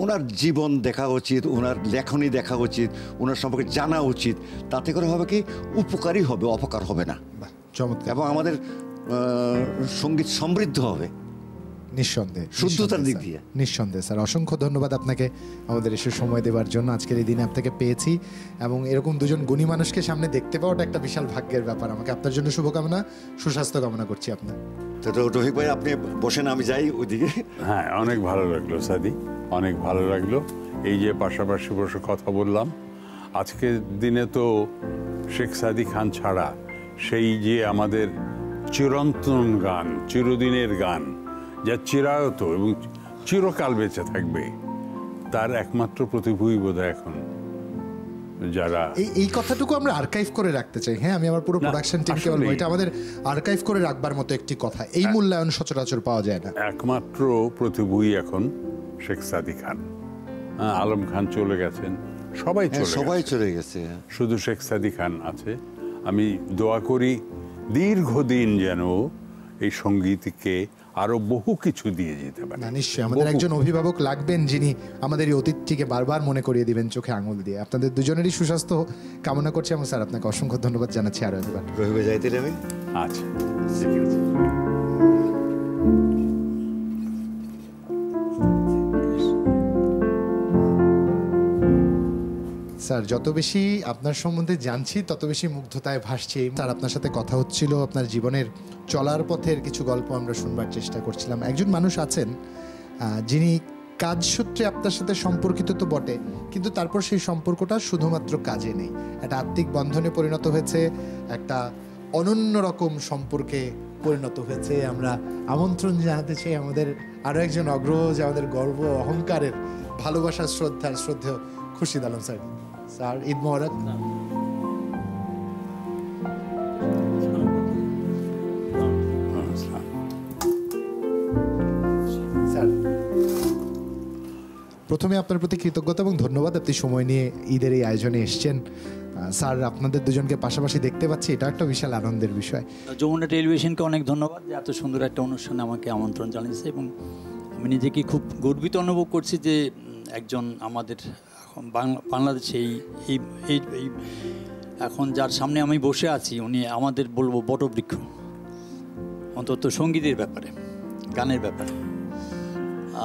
ওনার জীবন দেখা উচিত, ওনার লেখনী দেখা উচিত, ওনার সম্পর্কে জানা উচিত। তাতে করে হবে কি, উপকারী হবে, অপকার হবে না, বাহ, চমৎকার। এবং আমাদের সঙ্গীত সমৃদ্ধ হবে নিঃসন্দেহে, শুদ্ধতার দিক স্যার। দিয়ে। নিঃসন্দেহে স্যার, অসংখ্য ধন্যবাদ আপনাকে আমাদের এসে সময় দেওয়ার জন্য। আজকের এই দিনে আপনাকে পেয়েছি এবং এরকম দুজন গুণী মানুষকে সামনে দেখতে পাওয়াটা একটা বিশাল ভাগ্যের ব্যাপার। আমাকে আপনার জন্য শুভকামনা, সুস্বাস্থ্য কামনা করছি আপনার। তো রফিক ভাই, আপনি বসেন, আমি যাই ওইদিকে। হ্যাঁ, অনেক ভালো লাগলো সাদি, অনেক ভালো লাগলো এই যে পাশাপাশি বসে কথা বললাম। আজকের দিনে তো শেখ সাদি খান ছাড়া সেই যে আমাদের চিরন্তন গান, চিরদিনের গান, যা চিরায়ত এবং চিরকাল বেঁচে থাকবে, তার একমাত্র প্রতিভূই বোধহয় এখন যারা এই কথাটুকু আমরা আর্কাইভ করে রাখতে চাই। হ্যাঁ, আমি আমার পুরো না, প্রোডাকশন টিমকে বলবো, আসলেই। এটা আমাদের আর্কাইভ করে রাখবার মতো একটি কথা। এই মূল্যায়ন সচরাচর পাওয়া যায় না। একমাত্র প্রতিভূই এখন শেখ সাদি খান। হ্যাঁ, আলম খান চলে গেছেন, সবাই চলে সবাই গেছে। চলে গেছে। শুধু শেখ সাদি খান আছে। আমি দোয়া করি দীর্ঘদিন যেন এই সঙ্গীতকে আরো বহু কিছু দিয়ে যেতে পারে। না, নিশ্চয়ই আমাদের একজন অভিভাবক লাগবেন যিনি আমাদের এই অতীতটিকে বারবার মনে করিয়ে দিবেন চোখে আঙুল দিয়ে। আপনাদের দুজনেরই সুস্বাস্থ্য কামনা করছি এবং স্যার আপনাকে অসংখ্য ধন্যবাদ জানাচ্ছি আরো একবার। রফিক ভাই, যাইতে আমি। আচ্ছা, ঠিক আছে। স্যার, যত বেশি আপনার সম্বন্ধে জানছি তত বেশি মুগ্ধতায় ভাসছি। স্যার, আপনার সাথে কথা হচ্ছিল, আপনার জীবনের চলার পথের কিছু গল্প আমরা শুনবার চেষ্টা করছিলাম। একজন মানুষ আছেন যিনি কাজ সূত্রে আপনার সাথে সম্পর্কিত তো বটে, কিন্তু তারপর সেই সম্পর্কটা শুধুমাত্র কাজে নেই, একটা আত্মিক বন্ধনে পরিণত হয়েছে, একটা অনন্য রকম সম্পর্কে পরিণত হয়েছে। আমরা আমন্ত্রণ জানাতে চাই আমাদের আরও একজন অগ্রজ, আমাদের গর্ব, অহংকারের, ভালোবাসার, শ্রদ্ধেয় খুরশিদ আলম স্যার। স্যার, ঈদ মোবারক। স্যার, প্রথমে আপনার প্রতি কৃতজ্ঞতা এবং ধন্যবাদ, আপনি সময় নিয়ে ঈদের এই আয়োজনে এসছেন। স্যার, আপনাদের দুজনকে পাশাপাশি দেখতে পাচ্ছি, এটা একটা বিশাল আনন্দের বিষয়। যমুনা টেলিভিশনকে অনেক ধন্যবাদ যে এত সুন্দর একটা অনুষ্ঠানে আমাকে আমন্ত্রণ জানিয়েছে, এবং আমি নিজেকে খুব গর্বিত অনুভব করছি যে একজন আমাদের এখন বাংলাদেশে এই এই এই এখন যার সামনে আমি বসে আছি, উনি আমাদের বলবো বটবৃক্ষ, অন্তত সঙ্গীতের ব্যাপারে, গানের ব্যাপারে।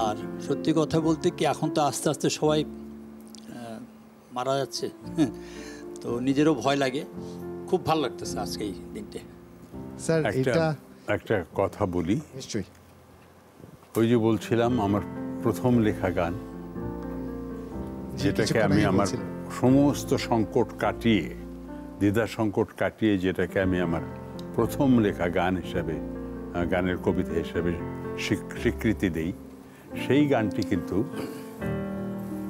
আর সত্যি কথা বলতে কি, এখন তো আস্তে আস্তে সবাই মারা যাচ্ছে, তো নিজেরও ভয় লাগে। খুব ভালো লাগতেছে আজকে এই দিনটা। স্যার, এটা একটা কথা বলি, নিশ্চয়ই। ওই যে বলছিলাম আমার প্রথম লেখা গান, যেটাকে কিছুক্ষণ আমি আগে আমার বলছিলেন। সমস্ত সংকট কাটিয়ে, দ্বিধা সংকট কাটিয়ে, যেটাকে আমি আমার প্রথম লেখা গান হিসাবে, গানের কবিতা হিসাবে স্বীকৃতি দেই, সেই গানটি কিন্তু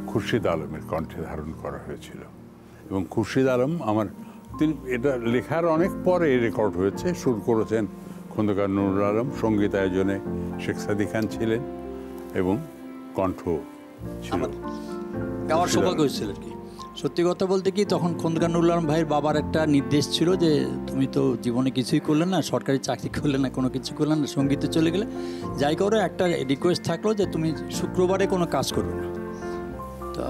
খুরশিদ আলমের কণ্ঠে ধারণ করা হয়েছিল। এবং খুরশিদ আলম তিনি এটা লেখার অনেক পরে রেকর্ড হয়েছে। সুর করেছেন খন্দকার নুরুল আলম, সঙ্গীত আয়োজনে শেখ সাদি খান ছিলেন এবং কণ্ঠ ছিল গাওয়ার সৌভাগ্য হয়েছিল আর কি। সত্যি কথা বলতে কি, তখন খন্দকার নুরুল আলম ভাইয়ের বাবার একটা নির্দেশ ছিল যে তুমি তো জীবনে কিছুই করলে না, সরকারি চাকরি করলে না, কোনো কিছু করলে না, সঙ্গীতে চলে গেলে, যাই করো একটা রিকোয়েস্ট থাকলো যে তুমি শুক্রবারে কোনো কাজ করবে না। তা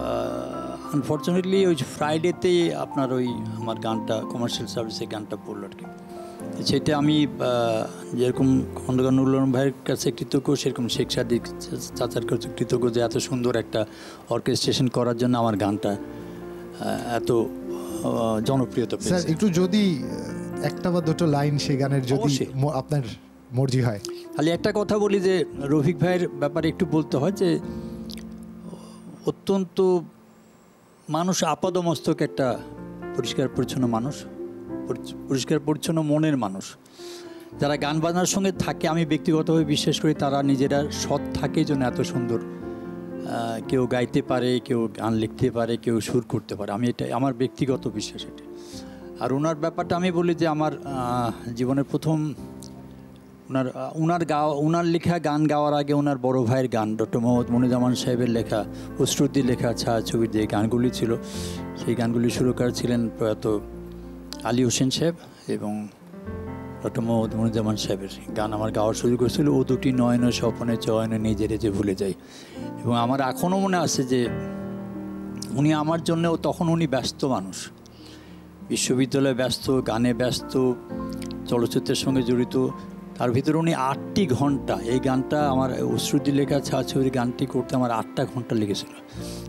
আনফর্চুনেটলি ওই ফ্রাইডেতে আপনার ওই আমার গানটা কমার্শিয়াল সার্ভিসে গানটা পড়লো আর কি। সেটা আমি যেরকম খন্দকার নুরুল আলম ভাইয়ের কাছে কৃতজ্ঞ, সেরকম শেখ সাদিক চাচার কাছে কৃতজ্ঞ যে এত সুন্দর একটা অর্কেস্ট্রেশন করার জন্য আমার গানটা এত জনপ্রিয়তা স্যার, পেয়েছে। একটু যদি একটা বা দুটো লাইন সেই গানের যদি অবশ্যই। আপনার মর্জি হয়। খালি একটা কথা বলি যে রফিক ভাইয়ের ব্যাপারে একটু বলতে হয় যে অত্যন্ত মানুষ আপাদমস্তক একটা পরিষ্কার পরিচ্ছন্ন মানুষ, পরিষ্কার পরিচ্ছন্ন মনের মানুষ। যারা গান বাজনার সঙ্গে থাকে আমি ব্যক্তিগতভাবে বিশ্বাস করি তারা নিজেরা সৎ থাকে জন্য এত সুন্দর কেউ গাইতে পারে, কেউ গান লিখতে পারে, কেউ সুর করতে পারে। আমি এটা আমার ব্যক্তিগত বিশ্বাস এটা। আর ওনার ব্যাপারটা আমি বলি যে আমার জীবনের প্রথম ওনার লেখা গান গাওয়ার আগে ওনার বড় ভাইয়ের গান ডক্টর মোহাম্মদ মনিরুজ্জামান সাহেবের লেখা অশ্রুতি লেখা ছায়াছবির যে গানগুলি ছিল সেই গানগুলি সুরকার ছিলেন প্রয়াত আলী হোসেন সাহেব এবং ডক্টর মোহাম্মদ মনিরুজ্জামান সাহেবের গান আমার গাওয়া শুরু করেছিল ও দুটি নয়ন স্বপনে চয়নে নিজেরে যে ভুলে যাই। এবং আমার এখনও মনে আছে যে উনি আমার জন্যও তখন উনি ব্যস্ত মানুষ, বিশ্ববিদ্যালয়ে ব্যস্ত, গানে ব্যস্ত, চলচ্চিত্রের সঙ্গে জড়িত। তার ভিতরে উনি 8টি ঘন্টা এই গানটা আমার অশ্রুতি লেখা ছায়াছবির গানটি করতে আমার 8টা ঘন্টা লেগেছিল।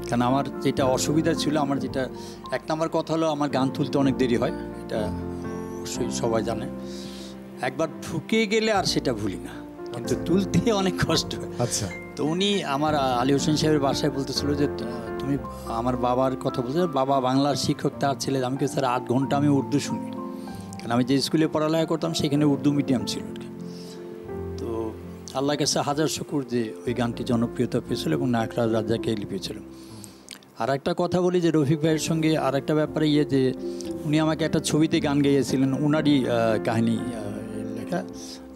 কারণ আমার যেটা অসুবিধা ছিল, আমার যেটা এক নম্বর কথা হলো আমার গান তুলতে অনেক দেরি হয়, এটা অবশ্যই সবাই জানে। একবার ঢুকে গেলে আর সেটা ভুলি না, কিন্তু তুলতে অনেক কষ্ট হয়। আচ্ছা, তো উনি আমার আলী হোসেন সাহেবের বাসায় বলতেছিল যে তুমি আমার বাবার কথা বলছে, বাবা বাংলার শিক্ষক, তার ছেলে। আমি কি স্যার 8 ঘন্টা আমি উর্দু শুনি, কারণ আমি যে স্কুলে পড়ালেখা করতাম সেখানে উর্দু মিডিয়াম ছিল আর কি। তো আল্লাহর কাছে হাজার শুকর যে ওই গানটি জনপ্রিয়তা পেয়েছিল এবং নায়করাজ রাজ্জাককে লিপিয়েছিল। আর একটা কথা বলি যে রফিক ভাইয়ের সঙ্গে আর একটা ব্যাপারে যে উনি আমাকে একটা ছবিতে গান গেয়েছিলেন, উনারই কাহিনী লেখা,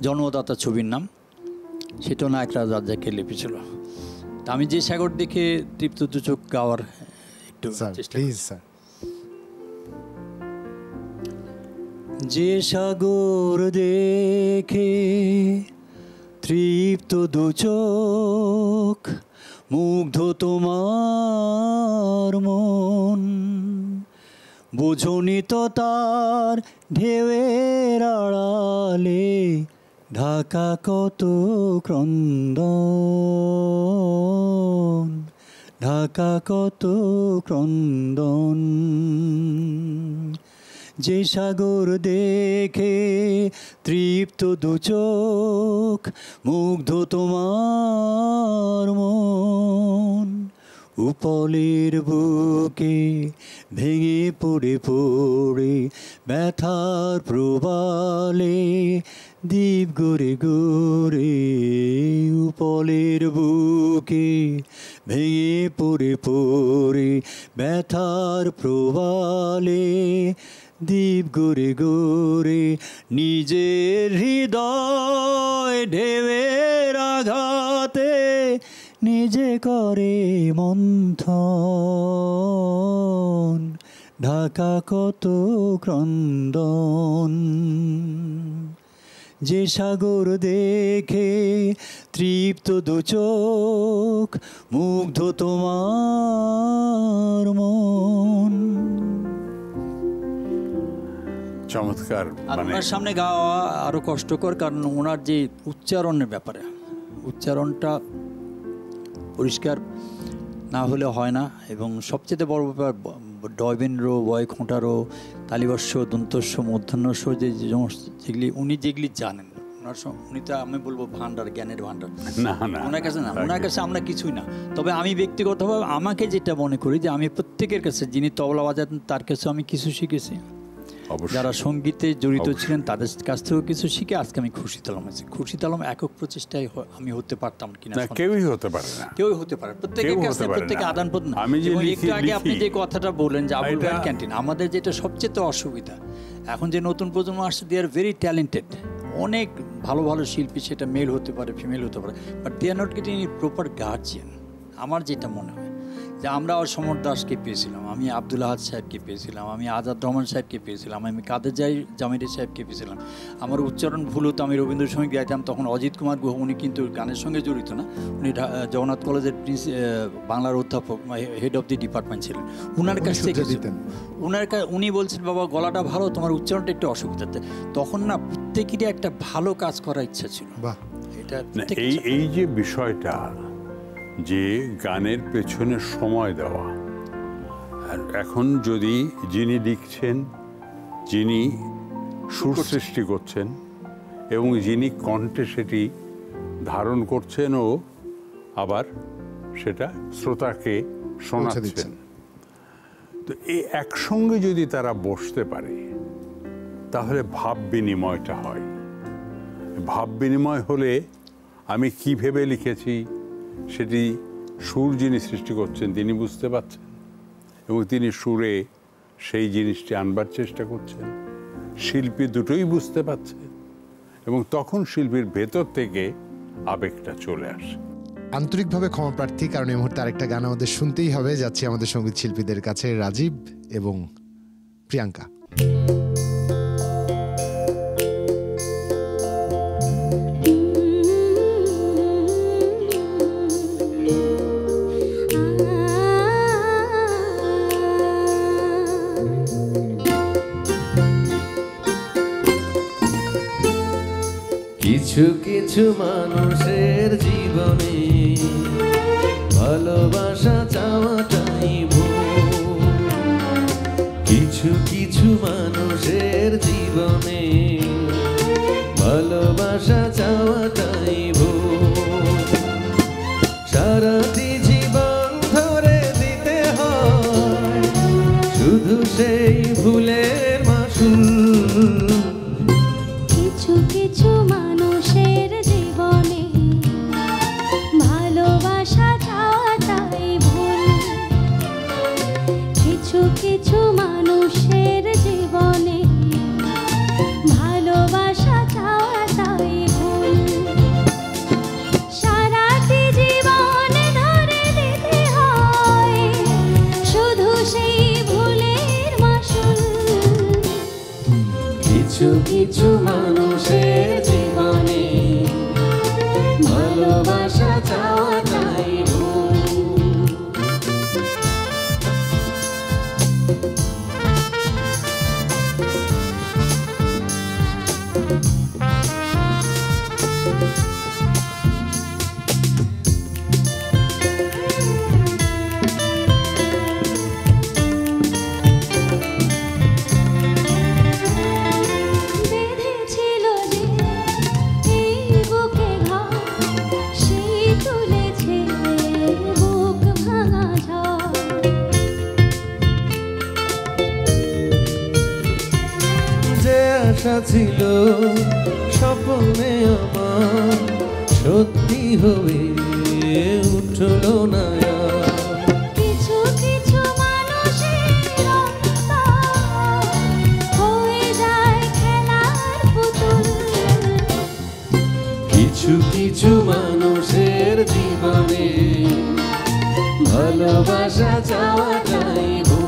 জন্মদাতা ছবির নাম, সেটাও নায়করাজ রাজ্জাককে লিপিয়েছিল। তা আমি যে সাগর দেখে তৃপ্ত দু চোখ গাওয়ার একটু চেষ্টা প্লিজ স্যার। যে সাগর দেখে তৃপ্ত দু চোখ, মুগ্ধ তোমার মন, বুঝনি তো তার ঢেউয়ের আড়ালে ঢাকা কত ক্রন্দন, ঢাকা কত ক্রন্দন। যে সাগর দেখে তৃপ্ত দু চোখ, মুগ্ধ তোমার মন, উপলের বুকে ভেঙে পড়ে পড়ে ব্যথার প্রবালে দ্বীপ গড়ে গড়ে, উপলের বুকে ভেঙে পড়ে পড়ে ব্যথার প্রবালে দ্বীপ গড়ে গড়ে, নিজের হৃদয় ঢেউয়ের আঘাতে নিজে করে মন্থন, ঢাকা কত ক্রন্দন। যে সাগর দেখে তৃপ্ত দু চোখ, মুগ্ধ তোমার মন। চমৎকার। আর ওনার সামনে গাওয়া আরও কষ্টকর, কারণ ওনার যে উচ্চারণের ব্যাপারে, উচ্চারণটা পরিষ্কার না হলে হয় না। এবং সবচেয়ে বড় ব্যাপার ডয়বেন্দ্র, বয় খোঁটারো, তালিবস্য, দন্তস্য, মূর্ধন্যস্য, যেগুলি উনি যেগুলি জানেন, উনি তো আমি বলবো ভান্ডার, জ্ঞানের ভান্ডার। ওনার কাছে না, ওনার কাছে আমরা কিছুই না। তবে আমি ব্যক্তিগতভাবে আমাকে যেটা মনে করি যে আমি প্রত্যেকের কাছে, যিনি তবলা বাজাতেন তার কাছে আমি কিছু শিখেছি, যারা সঙ্গীতে জড়িত ছিলেন তাদের কাছ থেকেও কিছু শিখে আজকে আমি খুরশিদ আলম আছি। খুরশিদ আলম একক প্রচেষ্টায় আমি হতে পারতাম কিনা, কেউই হতে পারে না, কেউই হতে পারে, প্রত্যেকের কাছে প্রত্যেকে আদান প্রদান। একটু আগে আপনি যে কথাটা বললেন যে আবুল ভাইয়ের ক্যান্টিন, আমাদের যেটা সবচেয়ে অসুবিধা, এখন যে নতুন প্রজন্ম আসছে, দে আর ভেরি ট্যালেন্টেড, অনেক ভালো ভালো শিল্পী, সেটা মেল হতে পারে, ফিমেল হতে পারে, but they are not getting any proper guardian. আমার যেটা মনে হয় যে আমরা সমর দাসকে পেয়েছিলাম, আমি আব্দুল আহাদ সাহেবকে পেয়েছিলাম, আমি আজাদ রহমান সাহেবকে পেয়েছিলাম, আমি কাদের জামিরি সাহেবকে পেয়েছিলাম। আমার উচ্চারণ ভুল হতো, আমি রবীন্দ্রসঙ্গীত গাইতাম, তখন অজিত কুমার গুহ, উনি কিন্তু গানের সঙ্গে জড়িত না, উনি জগন্নাথ কলেজের বাংলার অধ্যাপক, হেড অফ দি ডিপার্টমেন্ট ছিলেন। উনার কাছ থেকে উনি বলছেন, বাবা গলাটা ভালো, তোমার উচ্চারণটা একটু অসুবিধাতে। তখন না প্রত্যেকেরই একটা ভালো কাজ করার ইচ্ছা ছিল। এটা এই যে বিষয়টা, যে গানের পেছনে সময় দেওয়া, এখন যদি যিনি লিখছেন, যিনি সুর সৃষ্টি করছেন এবং যিনি কণ্ঠে সেটি ধারণ করছেন ও আবার সেটা শ্রোতাকে শোনাচ্ছেন, তো এই একসঙ্গে যদি তারা বসতে পারে তাহলে ভাব বিনিময়টা হয়। ভাব বিনিময় হলে আমি কি ভেবে লিখেছি সেটি সুর যিনি সৃষ্টি করছেন তিনি বুঝতে পারছেন এবং তিনি সুরে সেই জিনিসটি আনবার চেষ্টা করছেন। শিল্পী দুটোই বুঝতে পারছে এবং তখন শিল্পীর ভেতর থেকে আবেগটা চলে আসে। আন্তরিকভাবে ক্ষমা প্রার্থী, কারণ এই মুহূর্তে আরেকটা গান আমাদের শুনতেই হবে। যাচ্ছি আমাদের সঙ্গীত শিল্পীদের কাছে, রাজীব এবং প্রিয়াঙ্কা। কিছু কিছু মানুষের জীবনে ভালোবাসা চাওয়াটাই ভুল। কিছু কিছু মানুষের জীবনে ভালোবাসা চাওয়াটাই ভুল। সারাটি জীবন ধরে দিতে হয় শুধু সেই ভুলের মাসুল। কিছু কিছু মানুষের জীবনে ভালোবাসা চাওয়াটাই ভুল। কিছু কিছু মানুষের জীবনে ভালোবাসা চাওয়াটাই ভুল। সারাটি জীবন ধরে দিতে হয় শুধু সেই ভুলের মাসুল। কিছু কিছু মানুষের জীবনে ভালোবাসা চাওয়াটাই ভুল। বেঁধেছিল যে এই বুকে ঘাম, সেই তুলেছে বুক ভাঙা ঝড়। যে আশা ছিল স্বপ্নে আমার সত্যি হয়ে উঠল না আর। কিছু কিছু মানুষের অন্তর হয়ে যায় খেলার পুতুল। কিছু কিছু মানুষের জীবনে ভালোবাসা চাওয়াটাই ভুল।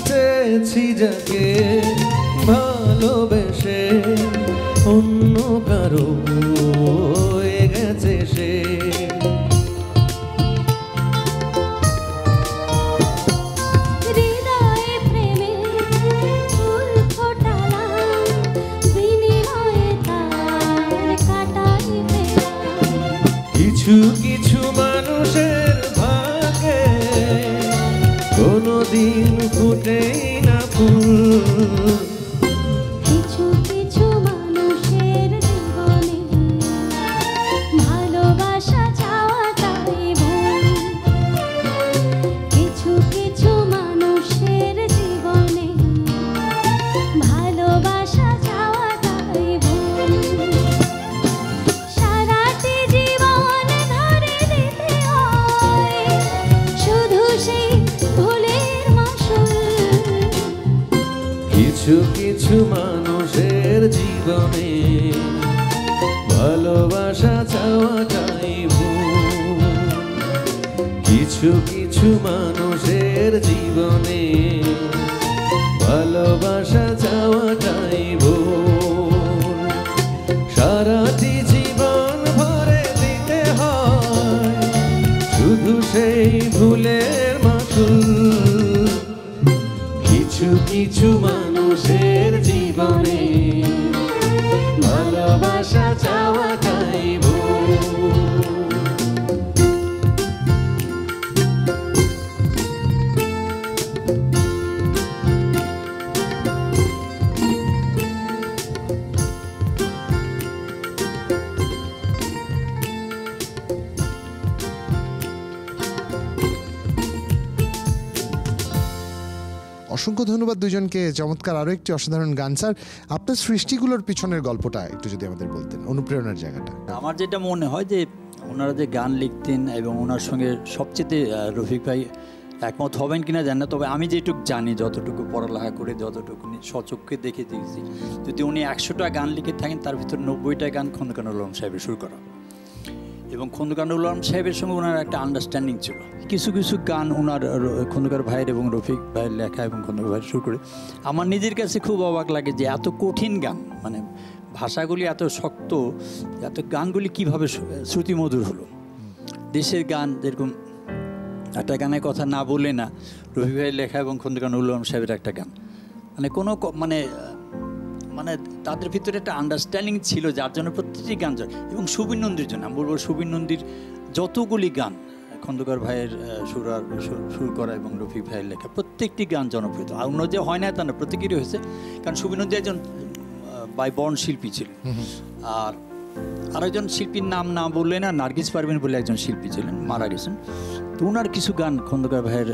চেয়েছি যাকে ভালোবেসে অন্য কারো হয়ে গেছে সে। হৃদয়ে প্রেমের ফুল ফোটালাম, বিনিময়ে তার কাটাই পেলাম। কিছু কিছু মানুষের ভাগে কোনোদিন ফুটেই না ফুল। কিছু কিছু মানুষের জীবনে ভালোবাসা চাওয়াটাই ভুল। কিছু কিছু মানুষের জীবনে ভালোবাসা চাওয়াটাই ভুল। সারাটি জীবন ধরে দিতে হয় শুধু সেই ভুলের মাসুল। কিছু কিছু মানুষের জীবনে ভালোবাসা চাওয়াটাই ভুল। কিছু কিছু মানুষের জীবনে ভালোবাসা চাওয়াটাই ভুল। সারাটি জীবন ভরে দিতে হয় শুধু সেই ভুলের মাসুল। কিছু কিছু মানুষের জীবনে ভালোবাসা চাওয়াটাই ভুল। অসংখ্য ধন্যবাদ দুজনকে, চমৎকার আরও একটি অসাধারণ গান। স্যার, আপনার সৃষ্টিগুলোর পিছনের গল্পটা একটু যদি আমাদের বলতেন, অনুপ্রেরণার জায়গাটা। আমার যেটা মনে হয় যে ওনারা যে গান লিখতেন এবং ওনার সঙ্গে সবচেয়ে রফিক ভাই একমত হবেন কিনা জানি না, তবে আমি যেটুকু জানি, যতটুকু পড়ালেখা করে, যতটুকু সচক্ষে দেখে দিয়েছি, যদি উনি 100টা গান লিখে থাকেন তার ভিতর 90টা গান খন্দকার নুরুল আলম সাহেবের সুর করা, এবং খন্দকার নুরুল আলম সাহেবের সঙ্গে ওনার একটা আন্ডারস্ট্যান্ডিং ছিল। কিছু কিছু গান ওনার খন্দকার ভাইয়ের এবং রফিক ভাইয়ের লেখা এবং খন্দকার ভাইয়ের সুর করে আমার নিজের কাছে খুব অবাক লাগে যে এত কঠিন গান, মানে ভাষাগুলি এত শক্ত, এত গানগুলি কীভাবে শ্রুতিমধুর হলো। দেশের গান যেরকম একটা গানের কথা না বলে না, রফিক ভাইয়ের লেখা এবং খন্দকার নুরুল আলম সাহেবের একটা গান, মানে কোনো মানে মানে তাদের ভিতরে একটা আন্ডারস্ট্যান্ডিং ছিল, যার জন্য প্রত্যেকটি গান, এবং সুবীর নন্দীর জন্য আমি বলবো সুবীর নন্দীর যতগুলি গান খন্দকার ভাইয়ের সুর করা এবং রফিক ভাইয়ের লেখা প্রত্যেকটি গান জনপ্রিয়। আর অন্য যে হয় না তা না, প্রত্যেকেরই হয়েছে, কারণ সুবীর নন্দী একজন বাই বর্ন শিল্পী ছিলেন। আর আরেকজন শিল্পীর নাম না বললে না, নার্গিস পারভিন বলে একজন শিল্পী ছিলেন, মারা গেছেন। তো ওনার কিছু গান খন্দকার ভাইয়ের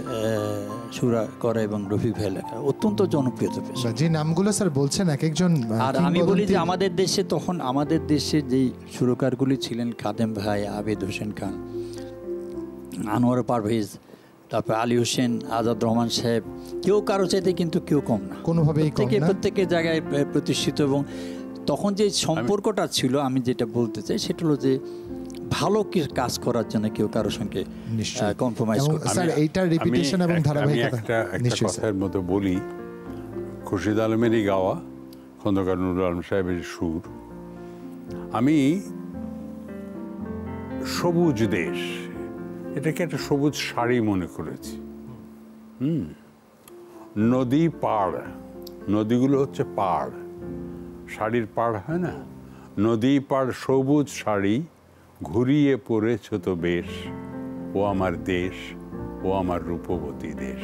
সুরা করা এবং রফিক ভাইয়ের লেখা অত্যন্ত জনপ্রিয়তা পেয়েছে। যে নামগুলো স্যার বলছেন এক একজন, আর আমি বলি যে আমাদের দেশে তখন আমাদের দেশে যেই সুরকারগুলি ছিলেন, খাদেম ভাই, আবেদ হোসেন খান, আনোয়ার পারভেজ, তারপর আলী হোসেন, আজাদ রহমান সাহেব, কেউ কারো চাইতে কিন্তু কেউ কম না, কোনোভাবেই কম না, প্রত্যেকের জায়গায় প্রতিষ্ঠিত। এবং তখন যে সম্পর্কটা ছিল, আমি যেটা বলতে চাই সেটা হলো যে ভালো কাজ করার জন্য কেউ কারোর সঙ্গে কম্প্রোমাইজ করে। স্যার এইটার রিপিটেশন এবং ধারাবাহিকতা একটা কথার মতো বলি, খুরশিদ আলমেরই গাওয়া, খন্দকার নুরুল আলম সাহেবের সুর। আমি সবুজ দেশ, এটাকে একটা সবুজ শাড়ি মনে করেছি। নদী পাড়, নদীগুলো হচ্ছে পাড়, শাড়ির পাড় হয় না, নদী পাড় সবুজ শাড়ি ঘুরিয়ে পড়েছ তো বেশ, ও আমার দেশ, ও আমার রূপবতী দেশ।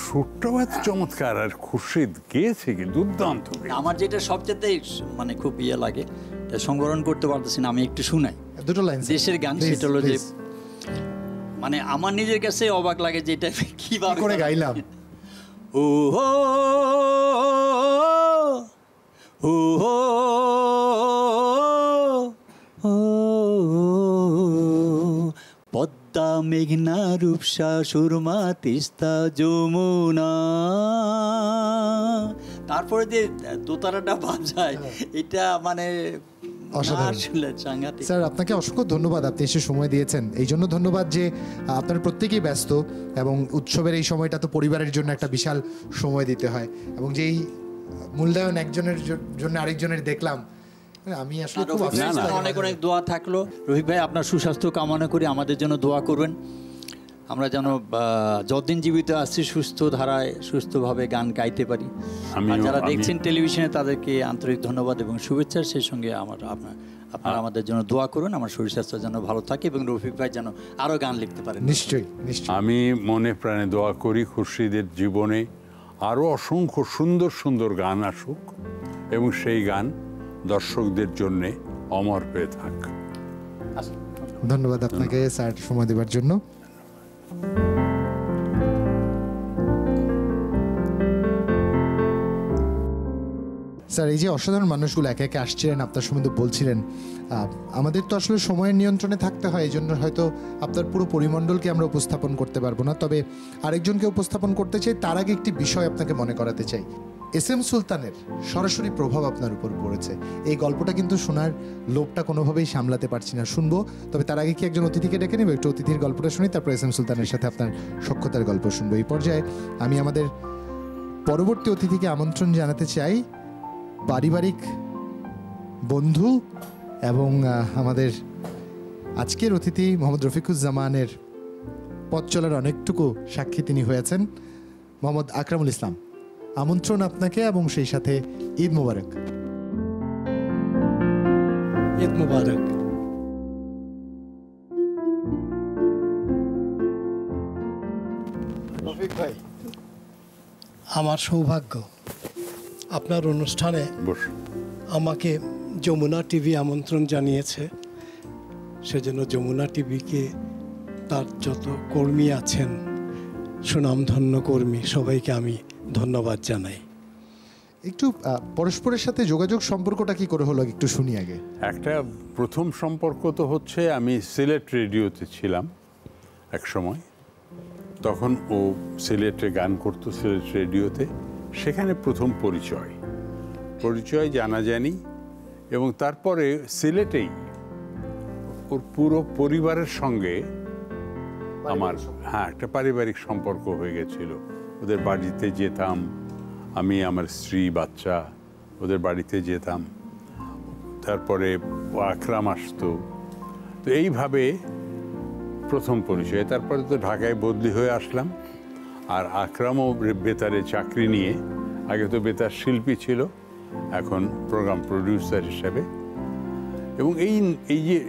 সুরটাও এত চমৎকার, আর খুরশিদ গেয়েছে কি দুর্দান্ত। আমার যেটা সবচেয়ে মানে খুব ইয়ে লাগে, সংবরণ করতে পারতেছি না, আমি একটু শুনাই দুটো লাইন দেশের গান। সেটা হলো যে মানে আমার নিজের কাছে অবাক লাগে যে এটা কিভাবে করে গাইলাম। ও হো ও হো পদ্মা, মেঘনা, রূপসা, সুরমা, তিস্তা, যমুনা, তারপরে যে দোতারাটা বাজায়, এটা মানে স্যার আপনাকে অসংখ্য ধন্যবাদ, আপনি এসে সময় দিয়েছেন। এই জন্য ধন্যবাদ যে আপনারা প্রত্যেকেই ব্যস্ত, এবং উৎসবের এই সময়টা তো পরিবারের জন্য একটা বিশাল সময় দিতে হয়, এবং যেই মূল্যায়ন একজনের জন্য আরেকজনের দেখলাম, আমি আসলে খুব অনেক অনেক দোয়া থাকলো। রফিক ভাই, আপনার সুস্বাস্থ্য কামনা করি, আমাদের জন্য দোয়া করবেন, আমরা যেন যতদিন জীবিত আসছি সুস্থ ধারায় সুস্থভাবে গান গাইতে পারি। আর যারা দেখছেন টেলিভিশনে তাদেরকে আন্তরিক ধন্যবাদ এবং শুভেচ্ছা। সেই সঙ্গে আপনারা আমাদের জন্য দোয়া করুন, আমার শরীর স্বাস্থ্য যেন ভালো থাকে এবং রফিক ভাই যেন আরও গান লিখতে পারেন। নিশ্চয়ই নিশ্চয়ই, আমি মনে প্রাণে দোয়া করি খুরশিদের জীবনে আরও অসংখ্য সুন্দর সুন্দর গান আসুক, এবং সেই গান দর্শকদের জন্যে অমর হয়ে থাক। ধন্যবাদ আপনাকে স্যার সময় দেওয়ার জন্য। স্যার, এই যে অসাধারণ মানুষগুলো একে একে আসছিলেন, আপনার সম্বন্ধে বলছিলেন, আমাদের তো আসলে সময়ের নিয়ন্ত্রণে থাকতে হয়, এই জন্য হয়তো আপনার পুরো পরিমণ্ডলকে আমরা উপস্থাপন করতে পারবো না, তবে আরেকজনকে উপস্থাপন করতে চাই। তার আগে একটি বিষয় আপনাকে মনে করাতে চাই, এস.এম. সুলতানের সরাসরি প্রভাব আপনার উপর পড়েছে। এই গল্পটা কিন্তু শোনার লোভটা কোনোভাবেই সামলাতে পারছি না, শুনবো, তবে তার আগে কি একজন অতিথিকে ডেকে নেব, একটু অতিথির গল্পটা শুনি, তারপর এস.এম. সুলতানের সাথে আপনার সখ্যতার গল্প শুনবো। এই পর্যায়ে আমি আমাদের পরবর্তী অতিথিকে আমন্ত্রণ জানাতে চাই, পারিবারিক বন্ধু এবং আমাদের আজকের অতিথি মোহাম্মদ রফিকুজ্জামানের পথ চলার অনেকটুকু সাক্ষী তিনি হয়েছেন, মোহাম্মদ আকরামুল ইসলাম। আমন্ত্রণ আপনাকে, এবং সেই সাথে ঈদ মোবারক। ঈদ মোবারক। রফিক ভাই, আমার সৌভাগ্য আপনার অনুষ্ঠানে আমাকে যমুনা টিভি আমন্ত্রণ জানিয়েছে, সেজন্য যমুনা টিভিকে, তার যত কর্মী আছেন সুনামধন্য কর্মী সবাইকে আমি ধন্যবাদ জানাই। একটু পরস্পরের সাথে যোগাযোগ সম্পর্কটা কি করে হলো একটু শুনি আগে। একটা প্রথম সম্পর্ক তো হচ্ছে আমি সিলেট রেডিওতে ছিলাম এক সময়, তখন ও সিলেটে গান করতো সিলেট রেডিওতে, সেখানে প্রথম পরিচয় জানাজানি, এবং তারপরে সিলেটেই ওর পুরো পরিবারের সঙ্গে আমার একটা পারিবারিক সম্পর্ক হয়ে গেছিল। ওদের বাড়িতে যেতাম আমি, আমার স্ত্রী বাচ্চা ওদের বাড়িতে যেতাম, তারপরে আকরাম আসতো, তো এইভাবে প্রথম পরিচয়। তারপরে তো ঢাকায় বদলি হয়ে আসলাম, আর আকরামও বেতারে চাকরি নিয়ে, আগে তো বেতার শিল্পী ছিল, এখন প্রোগ্রাম প্রডিউসার হিসেবে। এবং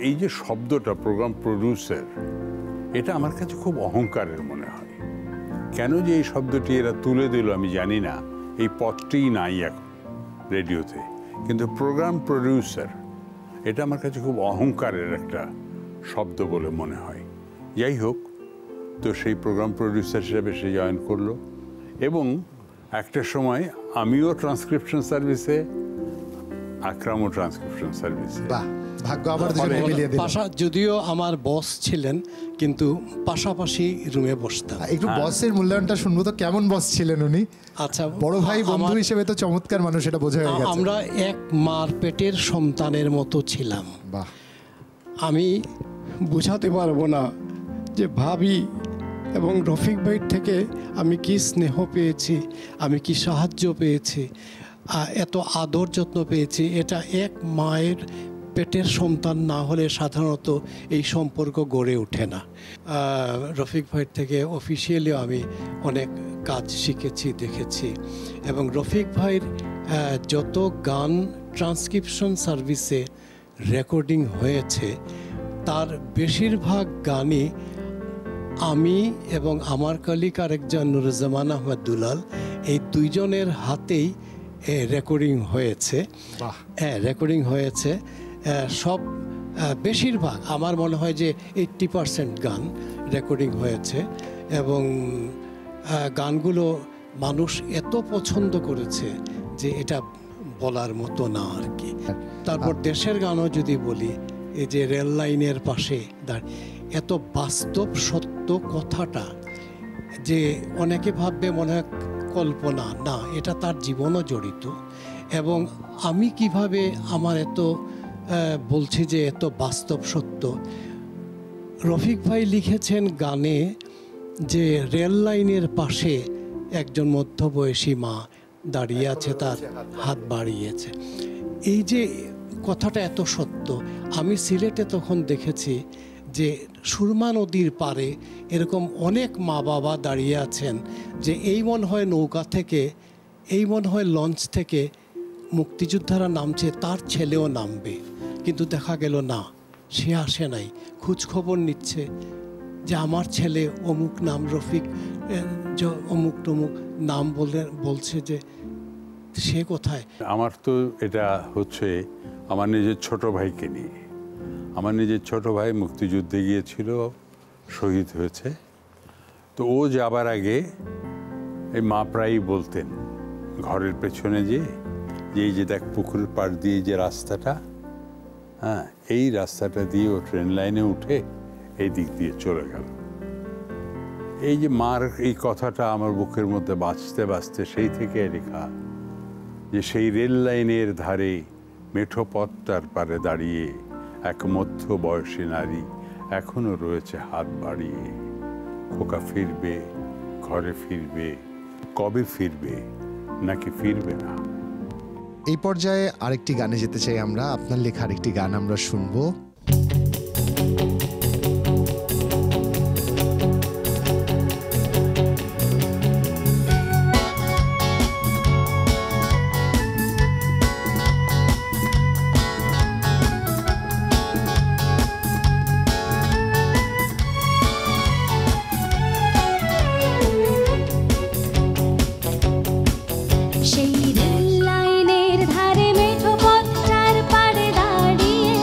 এই যে শব্দটা প্রোগ্রাম প্রডিউসার, এটা আমার কাছে খুব অহংকারের মনে হয়। কেন যে এই শব্দটি এরা তুলে দিল আমি জানি না, এই পদটিই নাই এখন রেডিওতে, কিন্তু প্রোগ্রাম প্রডিউসার এটা আমার কাছে খুব অহংকারের একটা শব্দ বলে মনে হয়। যাই হোক, তো সেই প্রোগ্রাম প্রডিউসার হিসেবে সে জয়েন করলো, এবং একটা সময় আমিও ট্রান্সক্রিপশন সার্ভিসে, আকরামও ট্রান্সক্রিপশন সার্ভিসে। বাহ, ভাগ্য আমার দুজনে মিলিয়ে দিল। যদিও আমার বস ছিলেন, কিন্তু পাশাপাশি রুমে বসতাম। একটু বসের মূল্যায়নটা শুনবো তো, কেমন বস ছিলেন উনি? আচ্ছা, বড় ভাই বন্ধু হিসেবে তো চমৎকার মানুষ, এটা বোঝা হয়ে গেছে। আমরা এক মার পেটের সন্তানের মতো ছিলাম। বাহ, আমি বোঝাতে পারবো না যে ভাবি এবং রফিক ভাইয়ের থেকে আমি কি স্নেহ পেয়েছি, আমি কি সাহায্য পেয়েছি, এত আদর যত্ন পেয়েছি। এটা এক মায়ের পেটের সন্তান না হলে সাধারণত এই সম্পর্ক গড়ে ওঠে না। রফিক ভাইয়ের থেকে অফিসিয়ালিও আমি অনেক কাজ শিখেছি, দেখেছি। এবং রফিক ভাইয়ের যত গান ট্রান্সক্রিপশন সার্ভিসে রেকর্ডিং হয়েছে, তার বেশিরভাগ গানই আমি এবং আমার কলিগ আরেকজন নুরুজ্জামান আহমেদ দুলাল, এই দুইজনের হাতেই রেকর্ডিং হয়েছে। হ্যাঁ, রেকর্ডিং হয়েছে সব, বেশিরভাগ আমার মনে হয় যে 80% গান রেকর্ডিং হয়েছে। এবং গানগুলো মানুষ এত পছন্দ করেছে যে এটা বলার মতো না আর কি। তারপর দেশের গানও যদি বলি, এই যে রেল লাইনের পাশে এত বাস্তব সত্য কথাটা, যে অনেকে ভাববে মনে হয় কল্পনা, না, এটা তার জীবনও জড়িত। এবং আমি কিভাবে আমার এত বলছি যে এত বাস্তব সত্য, রফিক ভাই লিখেছেন গানে যে রেল লাইনের পাশে একজন মধ্যবয়সী মা দাঁড়িয়ে আছে, তার হাত বাড়িয়েছে। এই যে কথাটা এত সত্য। আমি সিলেটে তখন দেখেছি যে সুরমা নদীর পাড়ে এরকম অনেক মা বাবা দাঁড়িয়ে আছেন, যে এই মনে হয় নৌকা থেকে, এই মনে হয় লঞ্চ থেকে মুক্তিযোদ্ধারা নামছে, তার ছেলেও নামবে, কিন্তু দেখা গেল না, সে আসে নাই। খোঁজ খবর নিচ্ছে যে আমার ছেলে অমুক নাম, রফিক অমুক টমুক নাম বলছে, যে সে কোথায়। আমার তো এটা হচ্ছে আমার নিজের ছোট ভাইকে নিয়ে। আমার নিজের ছোট ভাই মুক্তিযুদ্ধে গিয়েছিল, শহীদ হয়েছে। তো ও যাবার আগে এই মা প্রায়ই বলতেন ঘরের পেছনে যে এই যে দেখ পুকুরের পাড় দিয়ে যে রাস্তাটা, হ্যাঁ, এই রাস্তাটা দিয়ে ও ট্রেন লাইনে উঠে এই দিক দিয়ে চলে গেল। এই যে মার এই কথাটা আমার বুকের মধ্যে বাঁচতে বাঁচতে সেই থেকে লেখা, যে সেই রেল লাইনের ধারে মেঠো পথটার পারে দাঁড়িয়ে এক মধ্য বয়সী নারী এখনো রয়েছে হাত বাড়িয়ে। খোকা ফিরবে, ঘরে ফিরবে, কবে ফিরবে, নাকি ফিরবে না। এই পর্যায়ে আরেকটি গানে যেতে চাই আমরা। আপনার লেখা আরেকটি গান আমরা শুনবো। সেই রেল লাইনের ধারে মেঠো পথটার পাড়ে দাঁড়িয়ে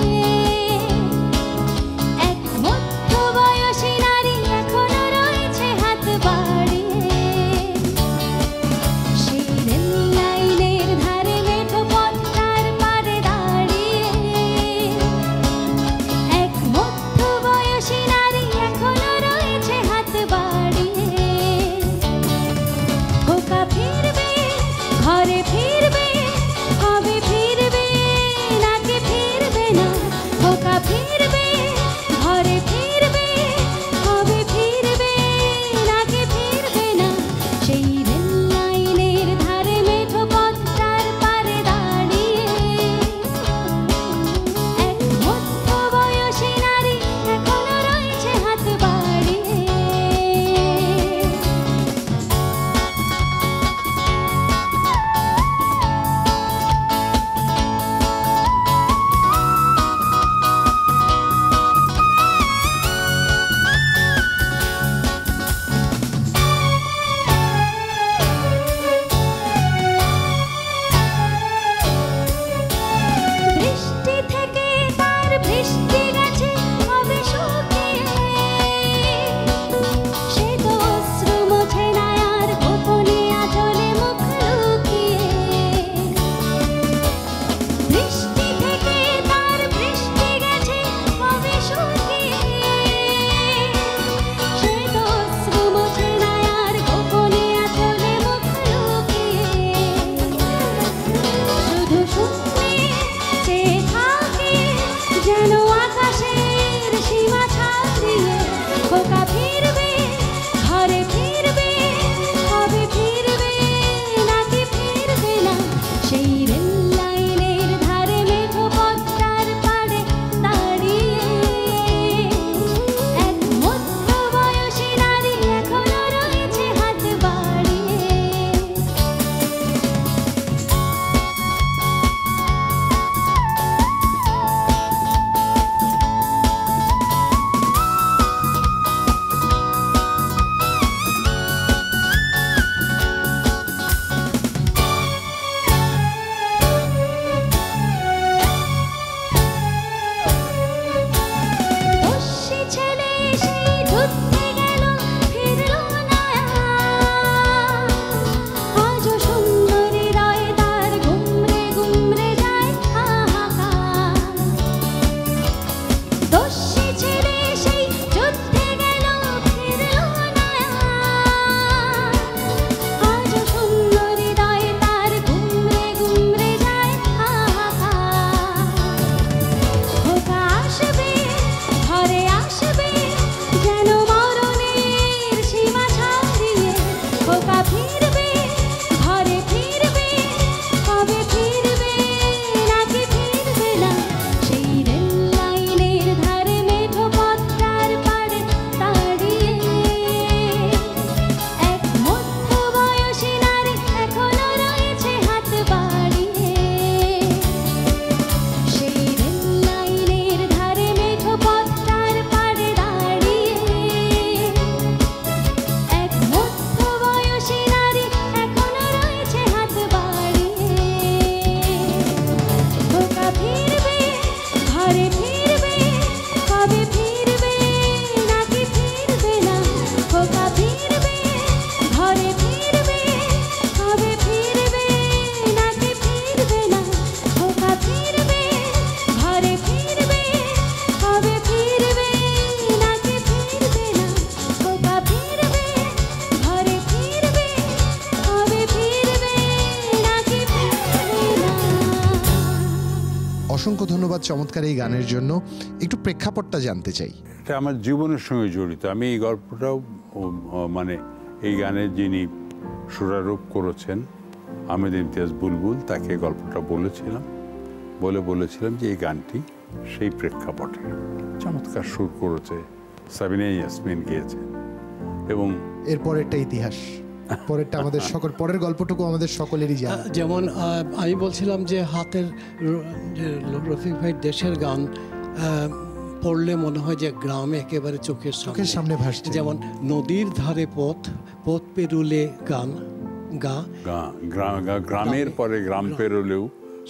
অসংখ্য ধন্যবাদ চমৎকার এই গানের জন্য। একটু প্রেক্ষাপটটা জানতে চাই। এটা আমার জীবনের সঙ্গে জড়িত। আমি এই গল্পটাও মানে এই গানের যিনি সুরারোপ করেছেন আহমেদ ইমতিয়াজ বুলবুল, তাকে গল্পটা বলেছিলাম যে এই গানটি সেই প্রেক্ষাপটে। চমৎকার সুর করেছে, সাবিনা ইয়াসমিন গিয়েছে এবং এরপরেরটা ইতিহাস, পরেরটা আমাদের সকল, পরের গল্পটুকু আমাদের সকলেরই জানা। যেমন আমি বলছিলাম যে হাতের যে রফিক ভাই দেশের গান পড়লে মনে হয় যে গ্রামে একেবারে চোখের সামনে ভাসছে। যেমন নদীর ধারে পথ পেরুলে গ্রামের পরে গ্রাম পেরোলেও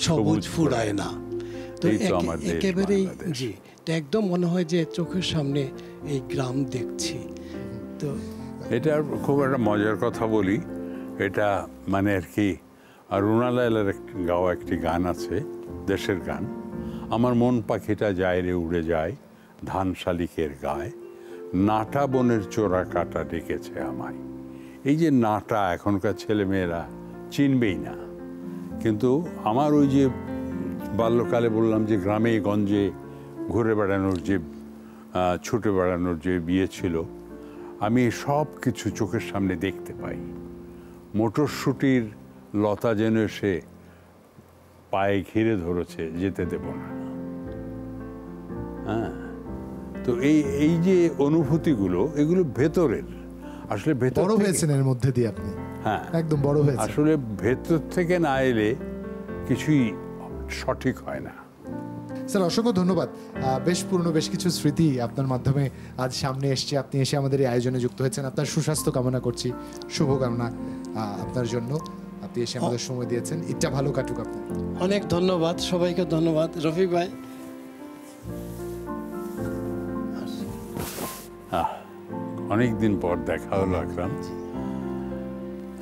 সবুজ ফুরায় না। তো এই তো আমার দেশ, একেবারেই বাংলাদেশ। জি, তো একদম মনে হয় যে চোখের সামনে এই গ্রাম দেখছি। তো এটা খুব একটা মজার কথা বলি, এটা মানে আর কি রুনা লায়লার গাওয়া একটি গান আছে, দেশের গান, আমার মন পাখিটা যায় রে উড়ে যায় ধান শালিকের গায়ে, নাটা বনের চোরা কাটা ডেকেছে আমায়। এই যে নাটা এখনকার ছেলেমেয়েরা চিনবেই না, কিন্তু আমার ওই যে বাল্যকালে বললাম যে গ্রামে গঞ্জে ঘুরে বেড়ানোর যে ছুটে বেড়ানোর যে বিয়ে ছিল, আমি সব কিছু চোখের সামনে দেখতে পাই। মটরশুটির লতা যেন এসে পায়ে ঘিরে ধরেছে, যেতে দেব না। হ্যাঁ, তো এই যে অনুভূতিগুলো, এগুলো ভেতরের, আসলে ভেতর বড় হয়েছেন এর মধ্যে দিয়ে আপনি। হ্যাঁ, একদম বড় হয়েছে। আসলে ভেতর থেকে না এলে কিছুই সঠিক হয় না। স্যার অসংখ্য ধন্যবাদ। বেশ পুরনো বেশ কিছু স্মৃতি আপনার মাধ্যমে আজ সামনে এসছে। আপনি এসে আমাদের এই আয়োজনে যুক্ত হয়েছেন। আপনার সুস্বাস্থ্য কামনা করছি, শুভকামনা আপনার জন্য। আপনি এসে আমাদের সময় দিয়েছেন, এটা ভালো কাটুক আপনার। অনেক ধন্যবাদ, সবাইকে ধন্যবাদ। রফিক ভাই, অনেকদিন পর দেখা হলো আকরাম।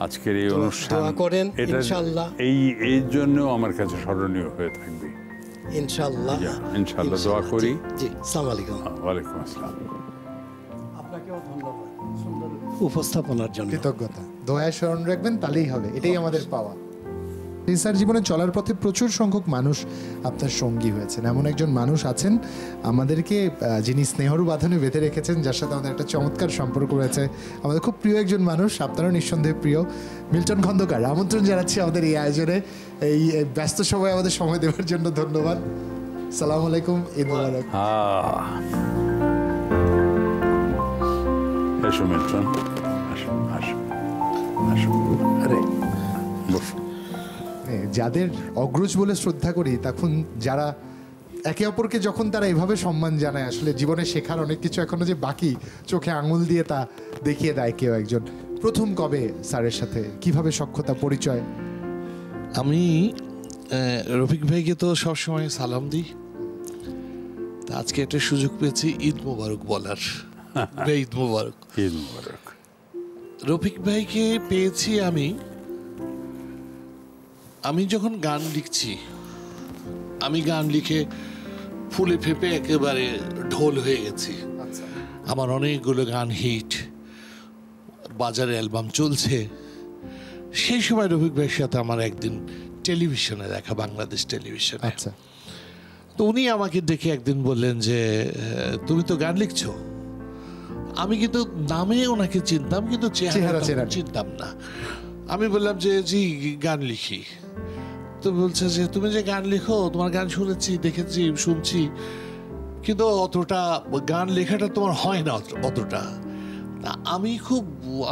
আজকের এই অনুষ্ঠান দোয়া করেন, ইনশাআল্লাহ। এই জন্য আমার কাছে স্মরণীয় হয়ে থাকবে ইনশাআল্লাহ। ইনশাআল্লাহ দোয়া করি। জি, আসসালামু আলাইকুম। ওয়ালাইকুম আসসালাম। আপনাকেও ধন্যবাদ সুন্দর উপস্থাপনার জন্য। কৃতজ্ঞতা, দোয়ায় স্মরণ রাখবেন, তাহলেই হবে, এটাই আমাদের পাওয়া। স্যার জীবনে চলার পথে প্রচুর সংখ্যক মানুষ আপনার সঙ্গী হয়েছেন। এমন একজন মানুষ আছেন আমাদেরকে, যিনি স্নেহর বাঁধনে বেঁধে রেখেছেন, যার সাথে আমাদের একটা চমৎকার সম্পর্ক রয়েছে। আমাদের খুব প্রিয় একজন মানুষ, আপনারও নিঃসন্দেহে প্রিয়, মিল্টন খন্দকার। আমন্ত্রণ জানাচ্ছি আমাদের এই আয়োজনে। এই ব্যস্ত সময় আমাদের সময় দেওয়ার জন্য ধন্যবাদ। সালাম আলাইকুম, ঈদ মোবারক। এসো মিল্টন, আসো আসো আসো। আরে বসো। যাদের অগ্রজ বলে শ্রদ্ধা করি, তখন যারা একে অপরকে যখন তারা এভাবে সম্মান জানায়, আসলে জীবনে শেখার অনেক কিছু এখনো যে বাকি, চোখে আঙুল দিয়ে তা দেখিয়ে দেয় কেউ একজন। প্রথম কবে স্যারের সাথে কিভাবে সখ্যতা পরিচয়? আমি রফিক ভাইকে তো সবসময় সালাম দিই, তা আজকে একটা সুযোগ পেয়েছি ঈদ মোবারক বলার। ঈদ মোবারক। ঈদ মোবারক। রফিক ভাইকে পেয়েছি আমি যখন গান লিখছি, আমি গান লিখে ফুলে ফেপে একেবারে ঢোল হয়ে গেছি। আমার অনেকগুলো গান হিট, বাজারে অ্যালবাম চলছে। সেই সময় রফিক ভাইয়ের সাথে আমার একদিন টেলিভিশনে দেখা, বাংলাদেশ টেলিভিশনে। আচ্ছা। তো উনি আমাকে দেখে একদিন বললেন যে তুমি তো গান লিখছো। আমি কিন্তু নামে ওনাকে চিনতাম, কিন্তু চেহারা চিনতাম না। আমি বললাম যে জি গান লিখি। তো বলছে যে তুমি যে গান লিখো, তোমার গান শুনেছি, দেখেছি, শুনছি, কিন্তু অতটা গান লেখাটা তোমার হয় না অতটা।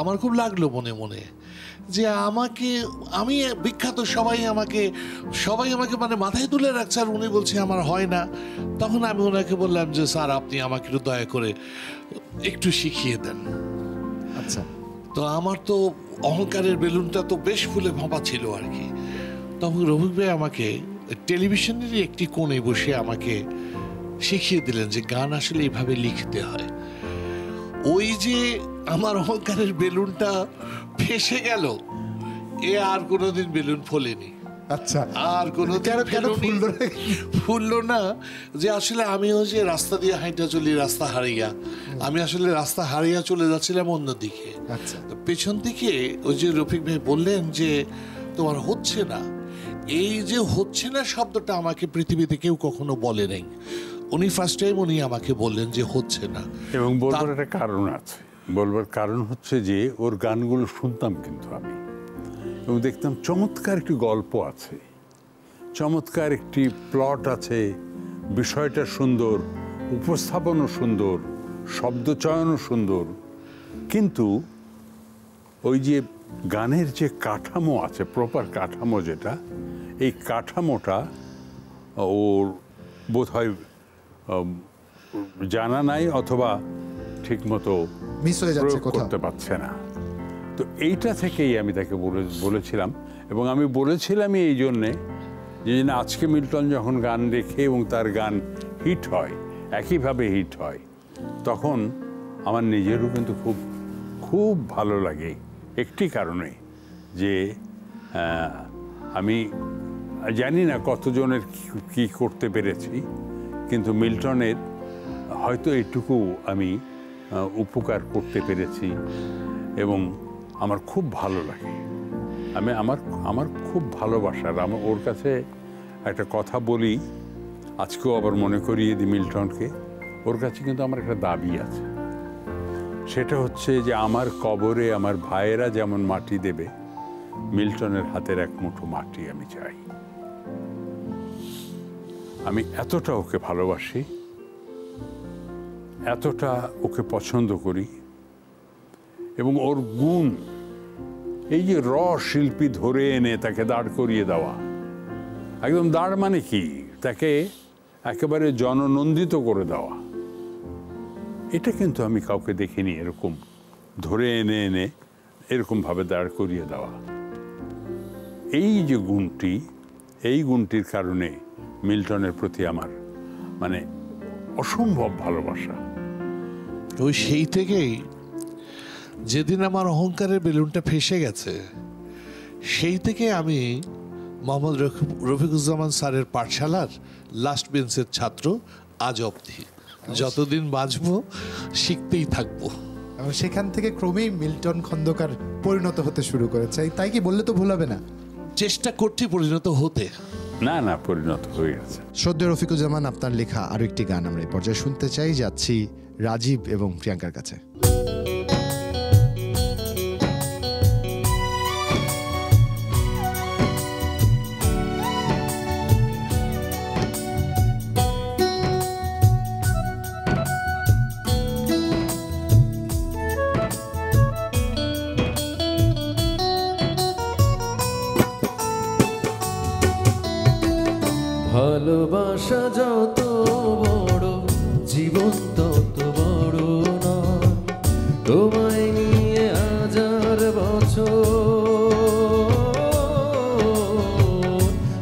আমার খুব লাগলো মনে মনে যে আমি বিখ্যাত, সবাই আমাকে মানে মাথায় তুলে রাখছে, আর উনি বলছে আমার হয় না। তখন আমি ওনাকে বললাম যে স্যার আপনি আমাকে একটু দয়া করে একটু শিখিয়ে দেন। আচ্ছা। তো আমার তো অহংকারের বেলুনটা তো বেশ ফুলে ভাপা ছিল আর কি। তখন রফিক ভাই আমাকে টেলিভিশনেরই একটি কোণে বসে আমাকে শিখিয়ে দিলেন যে গান আসলে এইভাবে লিখতে হয়। ওই যে আমার অহংকারের বেলুনটা ফেসে গেল, আর কোনোদিন বেলুন ফোলেনি। আচ্ছা। আর কোনোদিন ফুললো না। যে আসলে আমিও যে রাস্তা দিয়ে হাইটা চলি, রাস্তা হারিয়া, আমি আসলে রাস্তা হারিয়া চলে যাচ্ছিলাম অন্যদিকে। আচ্ছা। পেছন থেকে ওই যে রফিক ভাই বললেন যে তোমার হচ্ছে না, এই যে হচ্ছে না শব্দটা আমাকে পৃথিবীতে কেউ কখনো বলে নাই। উনি ফার্স্ট টাইম উনি আমাকে বললেন যে হচ্ছে না। এবং বলবার একটা কারণ আছে, বলবার কারণ হচ্ছে যে ওর গানগুলো শুনতাম কিন্তু আমি, এবং দেখতাম চমৎকার একটি গল্প আছে, চমৎকার একটি প্লট আছে, বিষয়টা সুন্দর, উপস্থাপনও সুন্দর, শব্দচয়নও সুন্দর, কিন্তু ওই যে গানের যে কাঠামো আছে, প্রপার কাঠামো যেটা, এই কাঠামোটা ওর বোধহয় জানা নাই অথবা ঠিকমতো মিস হয়ে যাচ্ছে, প্রয়োগ করতে পারছে না। তো এইটা থেকেই আমি তাকে বলেছিলাম, এবং আমি বলেছিলামই এই জন্যে যে আজকে মিল্টন যখন গান রেখে এবং তার গান হিট হয়, একইভাবে হিট হয়, তখন আমার নিজেরও কিন্তু খুব খুব ভালো লাগে। একটি কারণে যে আমি জানি না কতজনের কি করতে পেরেছি, কিন্তু মিল্টনের হয়তো এটুকু আমি উপকার করতে পেরেছি, এবং আমার খুব ভালো লাগে। আমার খুব ভালোবাসার, আমার ওর কাছে একটা কথা বলি, আজকেও আবার মনে করিয়ে দিই মিল্টনকে, ওর কাছে কিন্তু আমার একটা দাবি আছে, সেটা হচ্ছে যে আমার কবরে আমার ভাইয়েরা যেমন মাটি দেবে, মিল্টনের হাতের এক মুঠো মাটি আমি চাই। আমি এতটা ওকে ভালোবাসি, এতটা ওকে পছন্দ করি, এবং ওর গুণ, এই যে শিল্পী ধরে এনে তাকে দাঁড় করিয়ে দেওয়া, একদম দাঁড় মানে কি, তাকে একেবারে জননন্দিত করে দেওয়া, এটা কিন্তু আমি কাউকে দেখিনি এরকম ধরে এনে এনে এরকমভাবে দাঁড় করিয়ে দেওয়া। এই যে গুণটি, এই গুণটির কারণে মিল্টনের প্রতি আমার মানে অসম্ভব ভালোবাসা। ওই সেই থেকেই যেদিন আমার অহংকারের বেলুনটা ফেসে গেছে, সেই থেকে আমি মোহাম্মদ রফিকুজ্জামান স্যারের পাঠশালার লাস্ট বেঞ্চের ছাত্র আজ অবধি, যতদিন বাঁচবো শিখতেই থাকবো। এবং সেখান থেকে ক্রমেই মিল্টন খন্দকার পরিণত হতে শুরু করেছে, তাই কি বললে তো ভুল হবে না? চেষ্টা করছি পরিণত হতে। না না, পরিণত হয়ে গেছে। শ্রদ্ধেয় রফিকুজ্জামান, আপনার লেখা আরো একটি গান আমরা এই পর্যায়ে শুনতে চাই। যাচ্ছি রাজীব এবং প্রিয়াঙ্কার কাছে। ভালোবাসা যত বড়, জীবন তত বড় নয়। তোমায় নিয়ে হাজার বছর,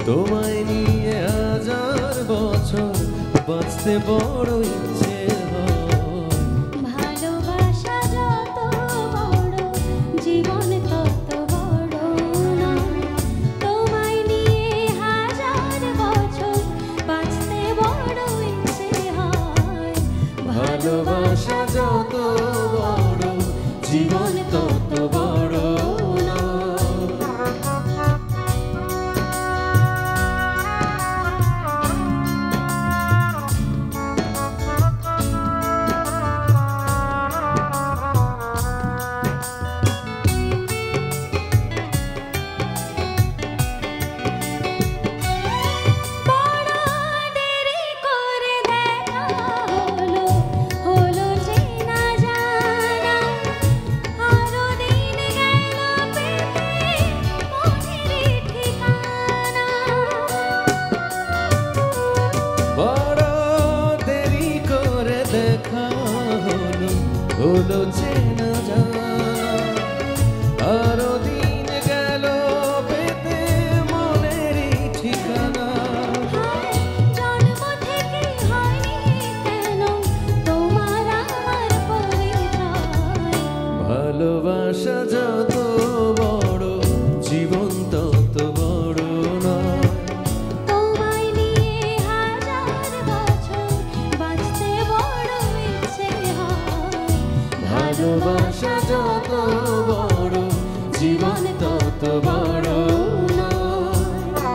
তোমায় নিয়ে হাজার বছর বাঁচতে বড় ইচ্ছে হয়। ভালোবাসা যত বড়, জীবন তত বড় নয়। তোমায় নিয়ে হাজার বছর বাঁচতে বড় ইচ্ছে হয়। ভালোবাসা যত বড়, জীবন তত বড় নয়। বড় দেরি করে দেখা হলো, হলো চেনা জানা। আরো দিন গেল পেতে মনের ঠিকানা। বড় দেরি করে দেখা হলো, হলো চেনা জানা। আরো দিন গেল পেতে মনেরই ঠিকানা। জন্ম থেকে হয়নি কেন তোমার আমার পরিচয়। ভালোবাসা যত বড়, জীবন তত বড় নয়। তোমায় নিয়ে হাজার বছর বাঁচতে বড় ইচ্ছে হয়। ভালোবাসা যত বড়, জীবন তত বড় নয়।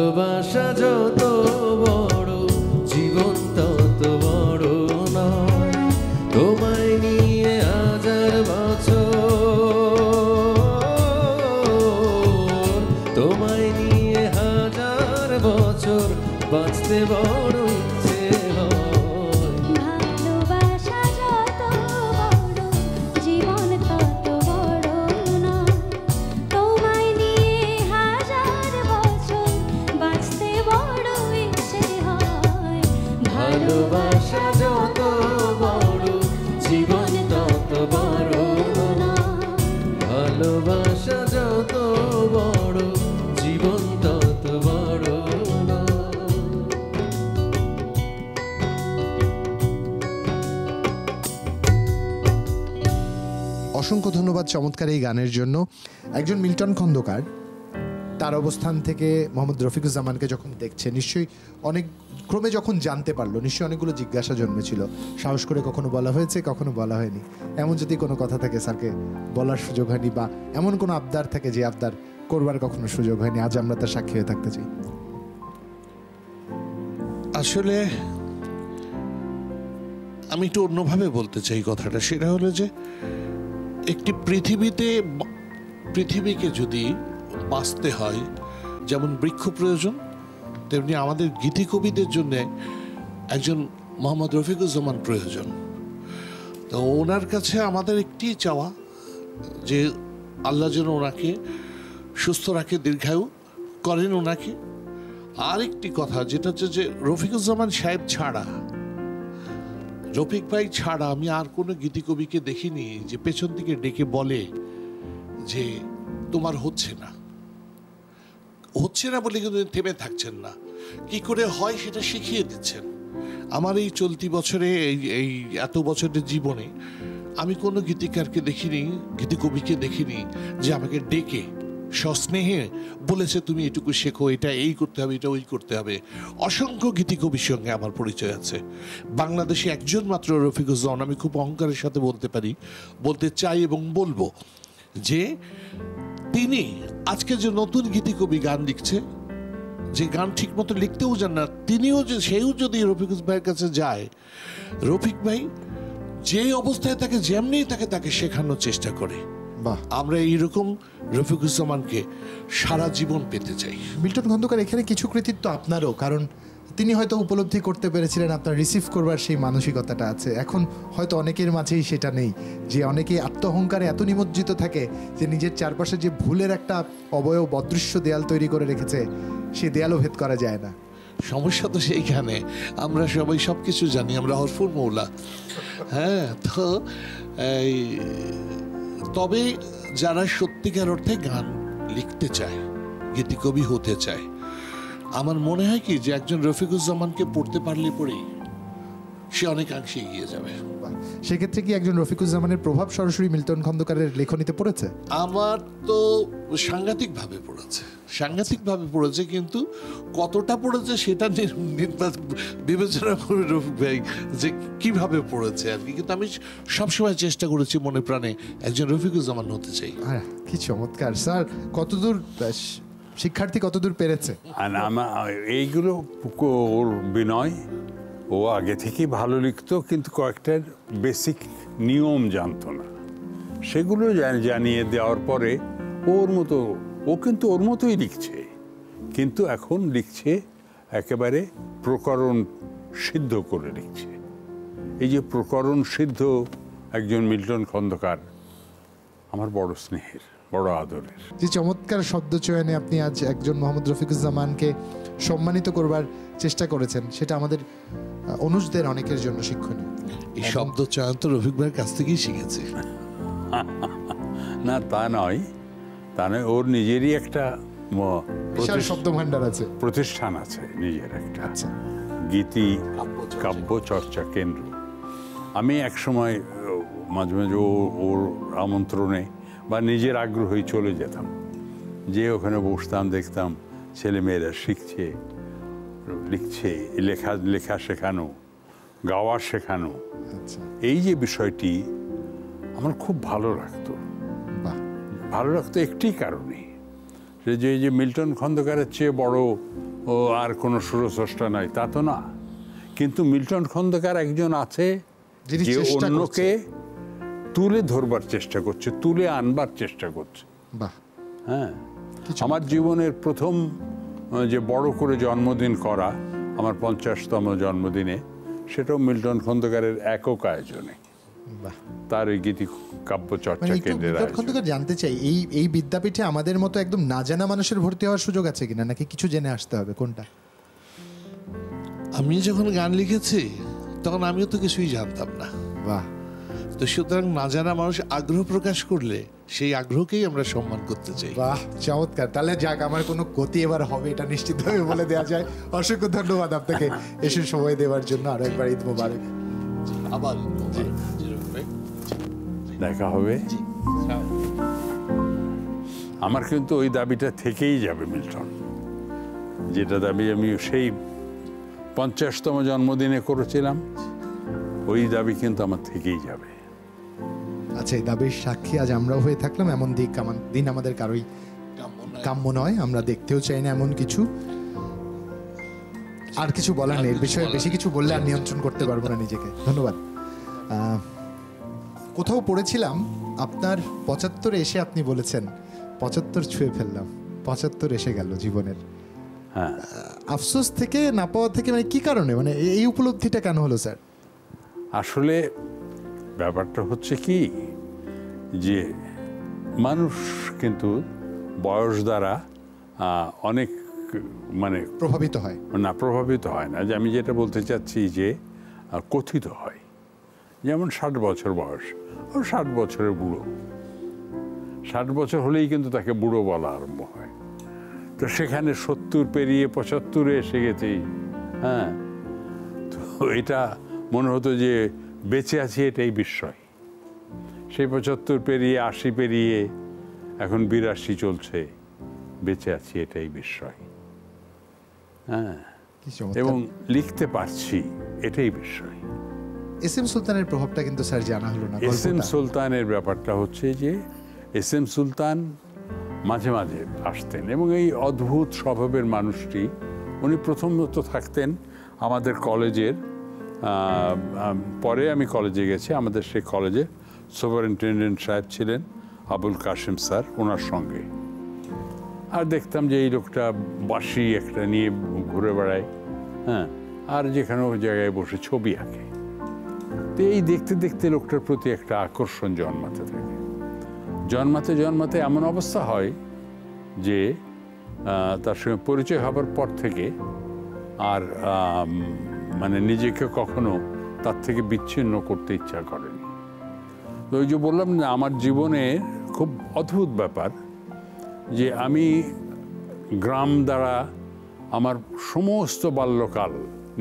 ভালোবাসা যত বড় জীবন তত বড় নয় তোমায় নিয়ে হাজার বছর তোমায় নিয়ে হাজার বছর বাঁচতে বড় ইচ্ছে হয় ভালোবাসা যত বড় জীবন তত বড় নয় তোমায় নিয়ে হাজার বছর বাঁচতে বড় ইচ্ছে হয় ভালোবাসা যত বড় জীবন তত বড় নয় ভালোবাসা যত বড় জীবন তত বড় নয় অসংখ্য ধন্যবাদ চমৎকার এই গানের জন্য। একজন মিল্টন খন্দকার তার অবস্থান থেকে মোহাম্মদ রফিকুজ্জামানকে যখন দেখছে, নিশ্চয়ই অনেক ক্রমে যখন জানতে পারলো, নিশ্চয়ই অনেকগুলো জিজ্ঞাসা জন্মেছিল। সাহস করে কখনো বলা হয়েছে, কখনো বলা হয়নি। এমন যদি কোনো কথা থাকে স্যারকে বলার সুযোগ হয়নি, বা এমন কোনো আবদার থাকে যে আবদার করবার কখনো সুযোগ হয়নি, আজ আমরা তার সাক্ষী হয়ে থাকতে চাই। আসলে আমি একটু অন্যভাবে বলতে চাই কথাটা। সেটা হলো যে একটি পৃথিবীকে যদি বাঁচতে হয়, যেমন বৃক্ষ প্রয়োজন, তেমনি আমাদের গীতি কবিদের জন্য একজন মোহাম্মদ রফিকুজ্জামান প্রয়োজন। তো ওনার কাছে আমাদের একটি চাওয়া যে আল্লাহ যেন ওনাকে সুস্থ রাখে, দীর্ঘায়ু করেন ওনাকে। আর একটি কথা যেটা হচ্ছে যে রফিকুজ্জামান সাহেব ছাড়া, রফিক ভাই ছাড়া আমি আর কোনো গীতিকবিকে দেখিনি যে পেছন থেকে ডেকে বলে যে তোমার হচ্ছে না বলে কিন্তু থেমে থাকছেন না, কি করে হয় সেটা শিখিয়ে দিচ্ছেন। আমার এই চলতি বছরে এই এত বছরের জীবনে আমি কোনো গীতিকারকে দেখিনি, গীতিকবিকে দেখিনি যে আমাকে ডেকে সস্নেহে বলেছে তুমি এটুকু শেখো, এটা এই করতে হবে, এটা ওই করতে হবে। অসংখ্য গীতিকবির সঙ্গে আমার পরিচয় আছে। বাংলাদেশে একজন মাত্র রফিকুজ্জামান, আমি খুব অহংকারের সাথে বলতে চাই এবং বলবো যে তিনি আজকে যে নতুন গীতিকবি গান লিখছে, যে গান ঠিক মতো লিখতেও জান না, সেও যদি রফিক ভাইয়ের কাছে যায়, রফিক ভাই যে অবস্থায় তাকে যেমনি তাকে শেখানোর চেষ্টা করে। আমরা এইরকম রফিকুজ্জামানকে সারা জীবন পেতে চাই। মিল্টন খন্দকার, এখানে কিছু কৃতিত্ব আপনারও, কারণ তিনি হয়তো উপলব্ধি করতে পেরেছিলেন আপনার রিসিভ করবার সেই মানসিকতাটা আছে। এখন হয়তো অনেকের মাঝেই সেটা নেই, যে অনেকে আত্মহংকারে এত নিমজ্জিত থাকে যে নিজের চারপাশে যে ভুলের একটা অবয়ব অদৃশ্য দেয়াল তৈরি করে রেখেছে, সেই দেয়ালও ভেদ করা যায় না। সমস্যা তো সেইখানে, আমরা সবাই সবকিছু জানি, আমরা হরফুল মৌলা। হ্যাঁ, তো তবে যারা সত্যিকার অর্থে গান লিখতে চায়, গীতিকবি হতে চায়, আমার মনে হয় কি যে একজন রফিকুজ্জামানকে পড়তে পারলে পরেই সে অনেকাংশে এগিয়ে যাবে। সেক্ষেত্রে কি একজন রফিকুজ্জামানের প্রভাব সরাসরি মিল্টন খন্দকারের লেখনীতে পড়েছে? আমার তো সাংঘাতিকভাবে পড়েছে, কিন্তু কতটা পড়েছে সেটা বিবেচনা করে রফিক ভাই যে কিভাবে পড়েছে আর কি। কিন্তু আমি সবসময় চেষ্টা করেছি মনে প্রাণে একজন রফিকুজ্জামান হতে চাই। কি চমৎকার স্যার! কতদূর শিক্ষার্থী কতদূর পেরেছে? এইগুলো ওর বিনয়, ও আগে থেকেই ভালো লিখতো, কিন্তু কয়েকটা বেসিক নিয়ম জানতো না, সেগুলো জানিয়ে দেওয়ার পরে ও কিন্তু ওর মতোই লিখছে, কিন্তু এখন লিখছে একেবারে প্রকরণ সিদ্ধ করে লিখছে। এই যে প্রকরণ সিদ্ধ একজন মিল্টন খন্দকার আমার বড় স্নেহের, বড় আদরের। যে চমৎকার শব্দ চয়নে আপনি আজ একজন মোহাম্মদ রফিকুজ্জামানকে সম্মানিত করবার চেষ্টা করেছেন, সেটা আমাদের অনুজদের অনেকের জন্য শিক্ষণীয়। এই শব্দ চয়ন তো রফিক ভাইয়ের কাছ থেকেই শিখেছি। না, তা নয়, ওর নিজেরই একটা শব্দ ভান্ডার আছে, প্রতিষ্ঠান আছে নিজের একটা, গীতি কাব্য চর্চা কেন্দ্র। আমি একসময় মাঝে মাঝে ওর আমন্ত্রণে বা নিজের আগ্রহেই চলে যেতাম, যে ওখানে বসতাম, দেখতাম ছেলেমেয়েরা শিখছে, লিখছে, লেখা শেখানো, গাওয়া শেখানো। এই যে বিষয়টি আমার খুব ভালো লাগতো। একটি কারণে, যে মিল্টন খন্দকারের চেয়ে বড় ও আর কোনো সুরস্রষ্টা নয়, তা তো না। কিন্তু মিল্টন খন্দকার একজন আছে যিনি যে চেষ্টা অন্যকে তুলে ধরবার চেষ্টা করছে, তুলে আনবার চেষ্টা করছে। বাহ, হ্যাঁ, আমার জীবনের প্রথম যে বড় করে জন্মদিন করা, আমার 50তম জন্মদিনে, সেটাও মিল্টন খন্দকারের একক আয়োজনে, বাহ। তার ওই গীতি কাব্য মানে চর্চা একটু কেন্দ্রের বিপ্লব আয়োজনে। খন্দকার জানতে চাই, এই বিদ্যাপীঠে আমাদের মতো একদম না জানা মানুষের ভর্তি হওয়ার সুযোগ আছে কিনা, নাকি কিছু জেনে আসতে হবে? কোনটা? আমি যখন গান লিখেছি তখন আমিও তো কিছুই জানতাম না। বাহ, তো সুতরাং না জানা মানুষ আগ্রহ প্রকাশ করলে সেই আগ্রহকেই আমরা সম্মান করতে চাই। বাহ, চমৎকার। তাহলে যাক, আমার কোনো গতি এবার হবে এটা নিশ্চিতভাবে বলে দেওয়া যায়। অসংখ্য ধন্যবাদ আপনাকে এসে সময় দেওয়ার জন্য। আরো একবার ঈদ মোবারক। আবার দেখা হবে। আমার কিন্তু ওই দাবিটা থেকেই যাবে মিল্টন, যেটা দাবি আমি সেই 50তম জন্মদিনে করেছিলাম, ওই দাবি কিন্তু আমার থেকেই যাবে। আচ্ছা, এই দাবির সাক্ষী আজ আমরাও হয়ে থাকলাম। এমন দিন আমাদের কারোই কাম্য নয়, আমরা দেখতেও চাই না এমন কিছু। আর কিছু বলার নেই, এর বিষয়ে বেশি কিছু বললে আর নিয়ন্ত্রণ করতে পারবো না নিজেকে। ধন্যবাদ। কোথাও পড়েছিলাম আপনার 75 এসে আপনি বলেছেন 75 ছুঁয়ে ফেললাম, 75 এসে গেল জীবনের। হ্যাঁ, আফসোস থেকে না পাওয়া থেকে, মানে কি কারণে, মানে এই উপলব্ধিটা কেন হলো স্যার? আসলে ব্যাপারটা হচ্ছে কি, যে মানুষ কিন্তু বয়স দ্বারা অনেক মানে প্রভাবিত হয় না, প্রভাবিত হয় না। যে আমি যেটা বলতে চাচ্ছি যে কথিত হয়, যেমন 60 বছর বয়স, ও 60 বছরের বুড়ো। 60 বছর হলেই কিন্তু তাকে বুড়ো বলা আরম্ভ হয়। তো সেখানে 70 পেরিয়ে 75-এ এসে গেছি। হ্যাঁ, তো এটা মনে হতো যে বেঁচে আছি, এটাই বিস্ময়। সেই 75 পেরিয়ে 80 পেরিয়ে এখন 82 চলছে, বেঁচে আছি, এটাই বিস্ময়। হ্যাঁ, এবং লিখতে পারছি, এটাই বিস্ময়। এস এম সুলতানের প্রভাবটা কিন্তু স্যার জানা হলো না। এস এম সুলতানের ব্যাপারটা হচ্ছে যে এস এম সুলতান মাঝে মাঝে আসতেন, এবং এই অদ্ভুত স্বভাবের মানুষটি, উনি প্রথমত থাকতেন আমাদের কলেজের, পরে আমি কলেজে গেছি, আমাদের সেই কলেজে সুপারিনটেনডেন্ট সাহেব ছিলেন আবুল কাশেম স্যার, ওনার সঙ্গে। আর দেখতাম যে এই লোকটা বাঁশি একটা নিয়ে ঘুরে বেড়ায়, হ্যাঁ, আর যেখানে ওই জায়গায় বসে ছবি আঁকে। তো এই দেখতে দেখতে লোকটার প্রতি একটা আকর্ষণ জন্মাতে থাকে। জন্মাতে জন্মাতে এমন অবস্থা হয় যে তার সঙ্গে পরিচয় হবার পর থেকে আর মানে নিজেকে কখনো তার থেকে বিচ্ছিন্ন করতে ইচ্ছা করেনি। তো ওই যে বললাম না, আমার জীবনে খুব অদ্ভুত ব্যাপার যে আমি গ্রাম দ্বারা আমার সমস্ত বাল্যকাল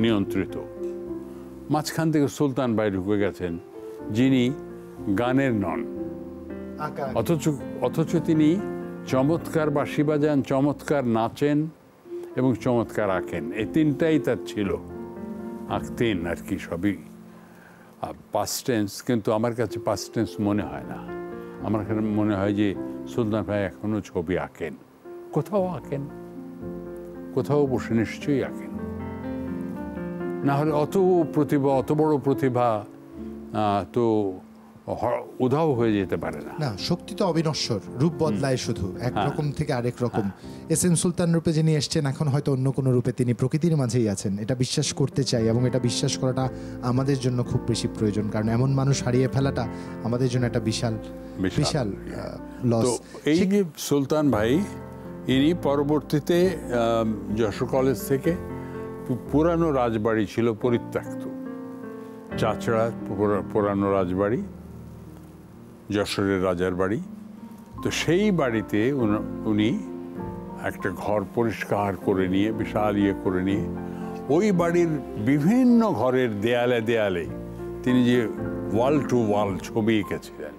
নিয়ন্ত্রিত। মাঝখান থেকে সুলতান ভাই ঢুকে গেছেন, যিনি গানের নন, অথচ তিনি চমৎকার বাঁশি বাজান, চমৎকার নাচেন এবং চমৎকার আঁকেন। এই তিনটাই তার ছিল। আঁকতেন আর কি সবই পাস্ট টেন্স, কিন্তু আমার কাছে পাস্ট টেন্স মনে হয় না। আমার কাছে মনে হয় যে সুলতান ভাই এখনো ছবি আঁকেন, কোথাও আঁকেন, কোথাও বসে নিশ্চয়ই আঁকেন। না হলে অত প্রতিভা, অত বড় প্রতিভা তো উধাও হয়ে যেতে পারে না। না, শক্তি তো অবিনশ্বর, রূপ বদলায় শুধু একরকম থেকে আরেক রকম। এস এম সুলতান রূপে যিনি এসছেন, এখন হয়তো অন্য কোনো রূপে তিনি প্রকৃতির মাঝেই আছেন, এটা বিশ্বাস করতে চাই। এবং এটা বিশ্বাস করাটা আমাদের জন্য খুব বেশি প্রয়োজন, কারণ এমন মানুষ হারিয়ে ফেলাটা আমাদের জন্য একটা বিশাল বিশাল লস। তো এই যে সুলতান ভাই, ইনি পরবর্তীতে যশোর কলেজ থেকে, পুরানো রাজবাড়ি ছিল পরিত্যক্ত, চাচড়া পুরানো রাজবাড়ি, যশোরের রাজার বাড়ি। তো সেই বাড়িতে উনি একটা ঘর পরিষ্কার করে নিয়ে, বিশাল করে নিয়ে, ওই বাড়ির বিভিন্ন ঘরের দেয়ালে দেয়ালে তিনি যে ওয়াল টু ওয়াল ছবি এঁকেছিলেন।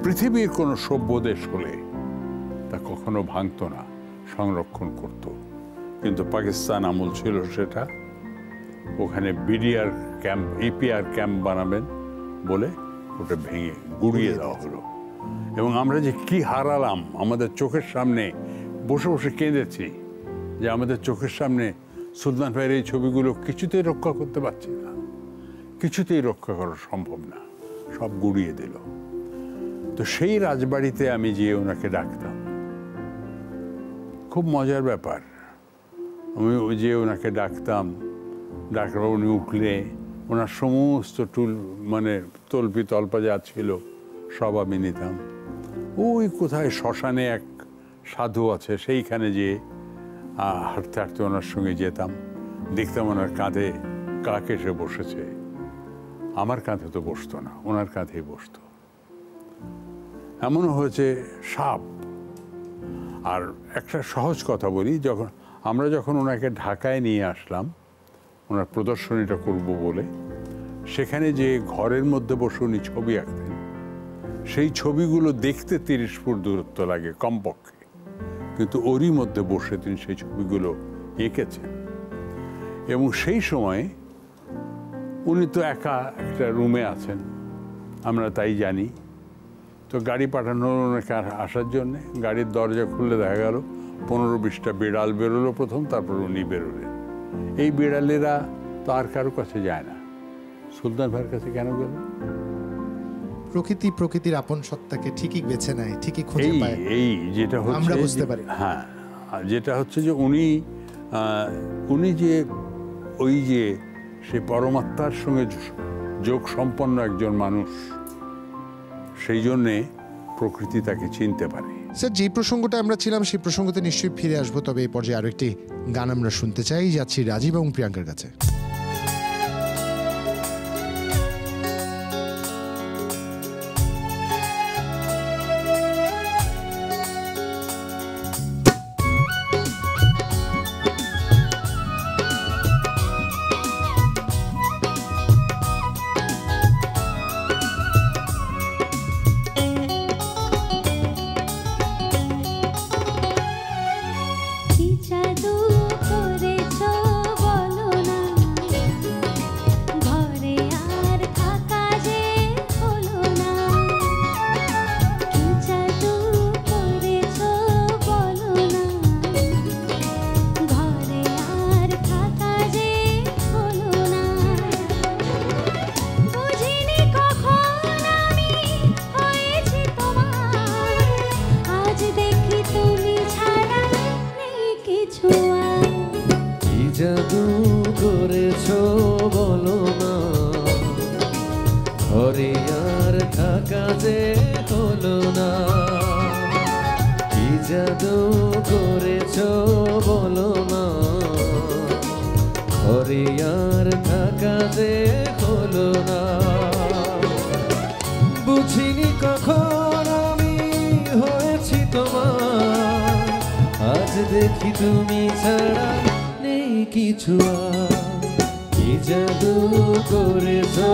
পৃথিবীর কোনো সভ্য দেশ হলে তা কখনো ভাঙত না, সংরক্ষণ করত। কিন্তু পাকিস্তান আমল ছিল সেটা, ওখানে বিডিআর ক্যাম্প, ইপিআর ক্যাম্প বানাবেন বলে ওটা ভেঙে গুড়িয়ে দেওয়া হলো। এবং আমরা যে কি হারালাম, আমাদের চোখের সামনে বসে বসে কেঁদেছি। যে আমাদের চোখের সামনে সুলতান ভাইয়ের এই ছবিগুলো কিছুতেই রক্ষা করতে পারছি না, কিছুতেই রক্ষা করা সম্ভব না, সব গুড়িয়ে দিল। তো সেই রাজবাড়িতে আমি যেয়ে ওনাকে ডাকতাম, খুব মজার ব্যাপার। আমি যে ওনাকে ডাকতাম, ডাকলে উনি উঠলে ওনার সমস্ত মানে তল্পি তল্পা যা ছিল সব আমি নিতাম। ওই কোথায় শ্মশানে এক সাধু আছে, সেইখানে যে হাঁটতে হাঁটতে ওনার সঙ্গে যেতাম, দেখতাম ওনার কাঁধে কাক এসে বসেছে। আমার কাঁধে তো বসতো না, ওনার কাঁধেই বসতো। এমনও হয়েছে সাপ। আর একটা সহজ কথা বলি, আমরা যখন ওনাকে ঢাকায় নিয়ে আসলাম ওনার প্রদর্শনীটা করব বলে, সেখানে যে ঘরের মধ্যে বসে উনি ছবি আঁকতেন, সেই ছবিগুলো দেখতে 30 ফুট দূরত্ব লাগে কমপক্ষে, কিন্তু ওরই মধ্যে বসে তিনি সেই ছবিগুলো এঁকেছেন। এবং সেই সময় উনি তো একা একটা রুমে আছেন, আমরা তাই জানি। তো গাড়ি পাঠানো ওনাকে আসার জন্যে, গাড়ির দরজা খুললে দেখা গেল 15-20টা বিড়াল বেরোলো প্রথম, তারপর উনি বেরোলেন। এই বিড়ালেরা তো আর কারো কাছে যায় না, সুলতান ভাইয়ের কাছে কেন গেল? প্রকৃতির আপন সত্তাকে ঠিকই বেছে নেয়, ঠিকই খুঁজে পায়। এই যেটা হচ্ছে, আমরা বুঝতে পারি। হ্যাঁ, যেটা হচ্ছে যে উনি যে ওই যে সে পরমাত্মার সঙ্গে যোগ সম্পন্ন একজন মানুষ, সেই জন্যে প্রকৃতি তাকে চিনতে পারে। স্যার, যে প্রসঙ্গটা আমরা ছিলাম সেই প্রসঙ্গতে নিশ্চয়ই ফিরে আসবো, তবে এই পর্যায়ে আরো একটি গান আমরা শুনতে চাই। যাচ্ছি রাজীব এবং প্রিয়াঙ্কার কাছে। জাদু করেছো বলো না, ঘরে আর থাকা যে হলো না। কি জাদু করেছো বলো না, ঘরে আর থাকা যে হলো না। বুঝিনি কখন আমি হয়েছি তোমার, আজ দেখি তুমি ছাড়া কিছু। কি জাদু করেছো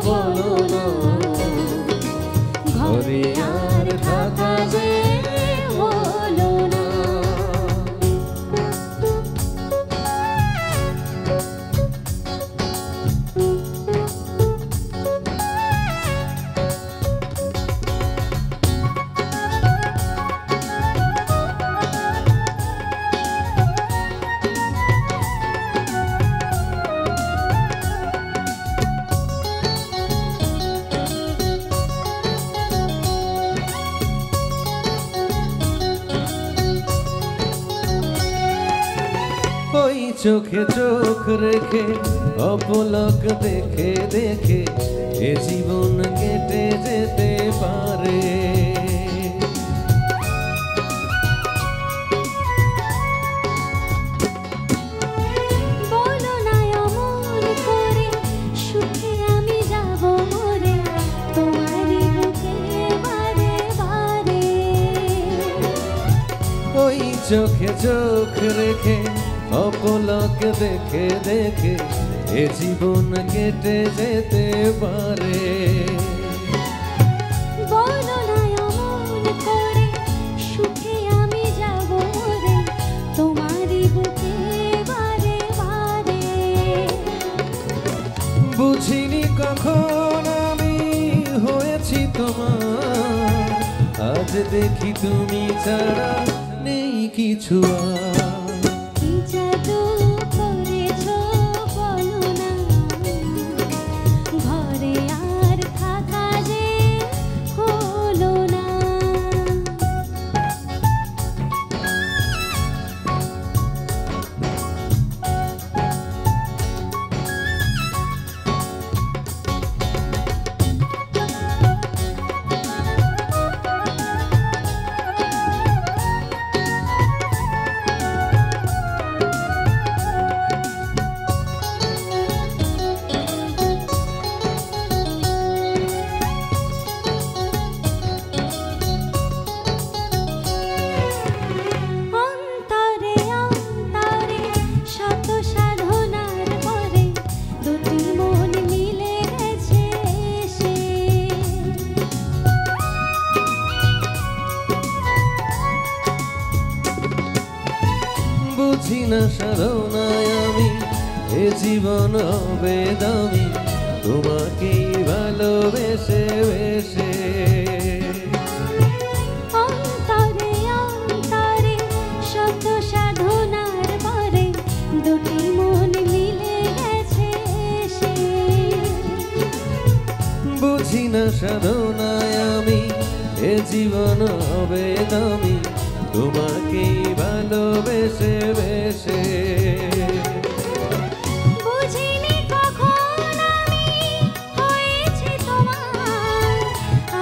বলো না, ঘরে আর থাকা যে হলো না। ওই চোখে চোখ রেখে অপলক দেখে দেখে এ জীবন কেটে যেতে পারে। বলো না অমন করে, সুখে আমি যাব মরে, তোমারই বুকে বারে বারে। ওই চোখে চোখ রেখে অপলক দেখে দেখে এ জীবন কেটে যেতে পারে। বলো না অমন করে, সুখে আমি যাব মরে, তোমারই বুকে বারে বারে। বুঝিনি কখন আমি হয়েছি তোমার, আজ দেখি তুমি ছাড়া নেই কিছু আর। কি এ জীবন হবে দামি তোমাকেই ভালোবেসে বেসে। অন্তরে অন্তরে শত সাধনার পরে দুটি মন মিলে গেছে সে। বুঝি না সাধনায় আমি এ জীবন হবে দামি তোমাকেই ভালোবেসে বেসে। বুঝিনি কখন আমি হয়েছি তোমার,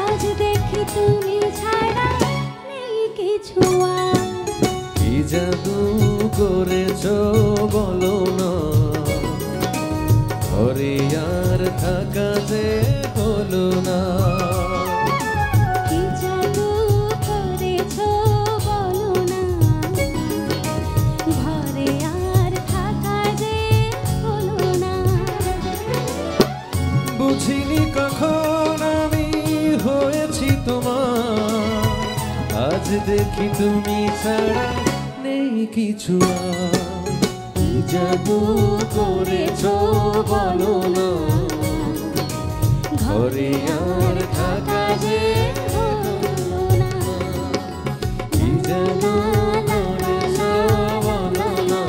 আজ দেখি তুমি ছাড়া নেই কিছু আর। কি জাদু করেছো বলো না, ঘরে আর থাকা যে হলো না। কি জাদু করেছো বলো না, ঘরে আর থাকা যে হলো না। বুঝিনি কখন আমি হয়েছি তোমার, আজ দেখি তুমি ছাড়া নেই কিছু আর। কি জাদু করেছো বলো না, ঘরে আর থাকা যে হলো না। কি জাদু করেছো বলো না।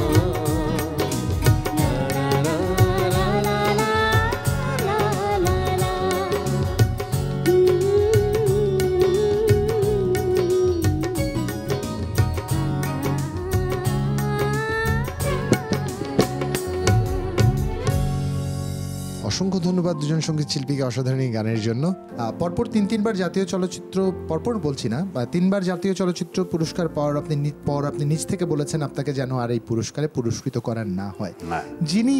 অসংখ্য ধন্যবাদ দুজন সঙ্গীত শিল্পীকে অসাধারণ এই গানের জন্য। পরপর তিনবার জাতীয় চলচ্চিত্র, পরপর বলছি না, বা 3বার জাতীয় চলচ্চিত্র পুরস্কার পাওয়ার আপনি নিজ থেকে বলেছেন আপনাকে যেন আর এই পুরস্কারে পুরস্কৃত করার না হয়। যিনি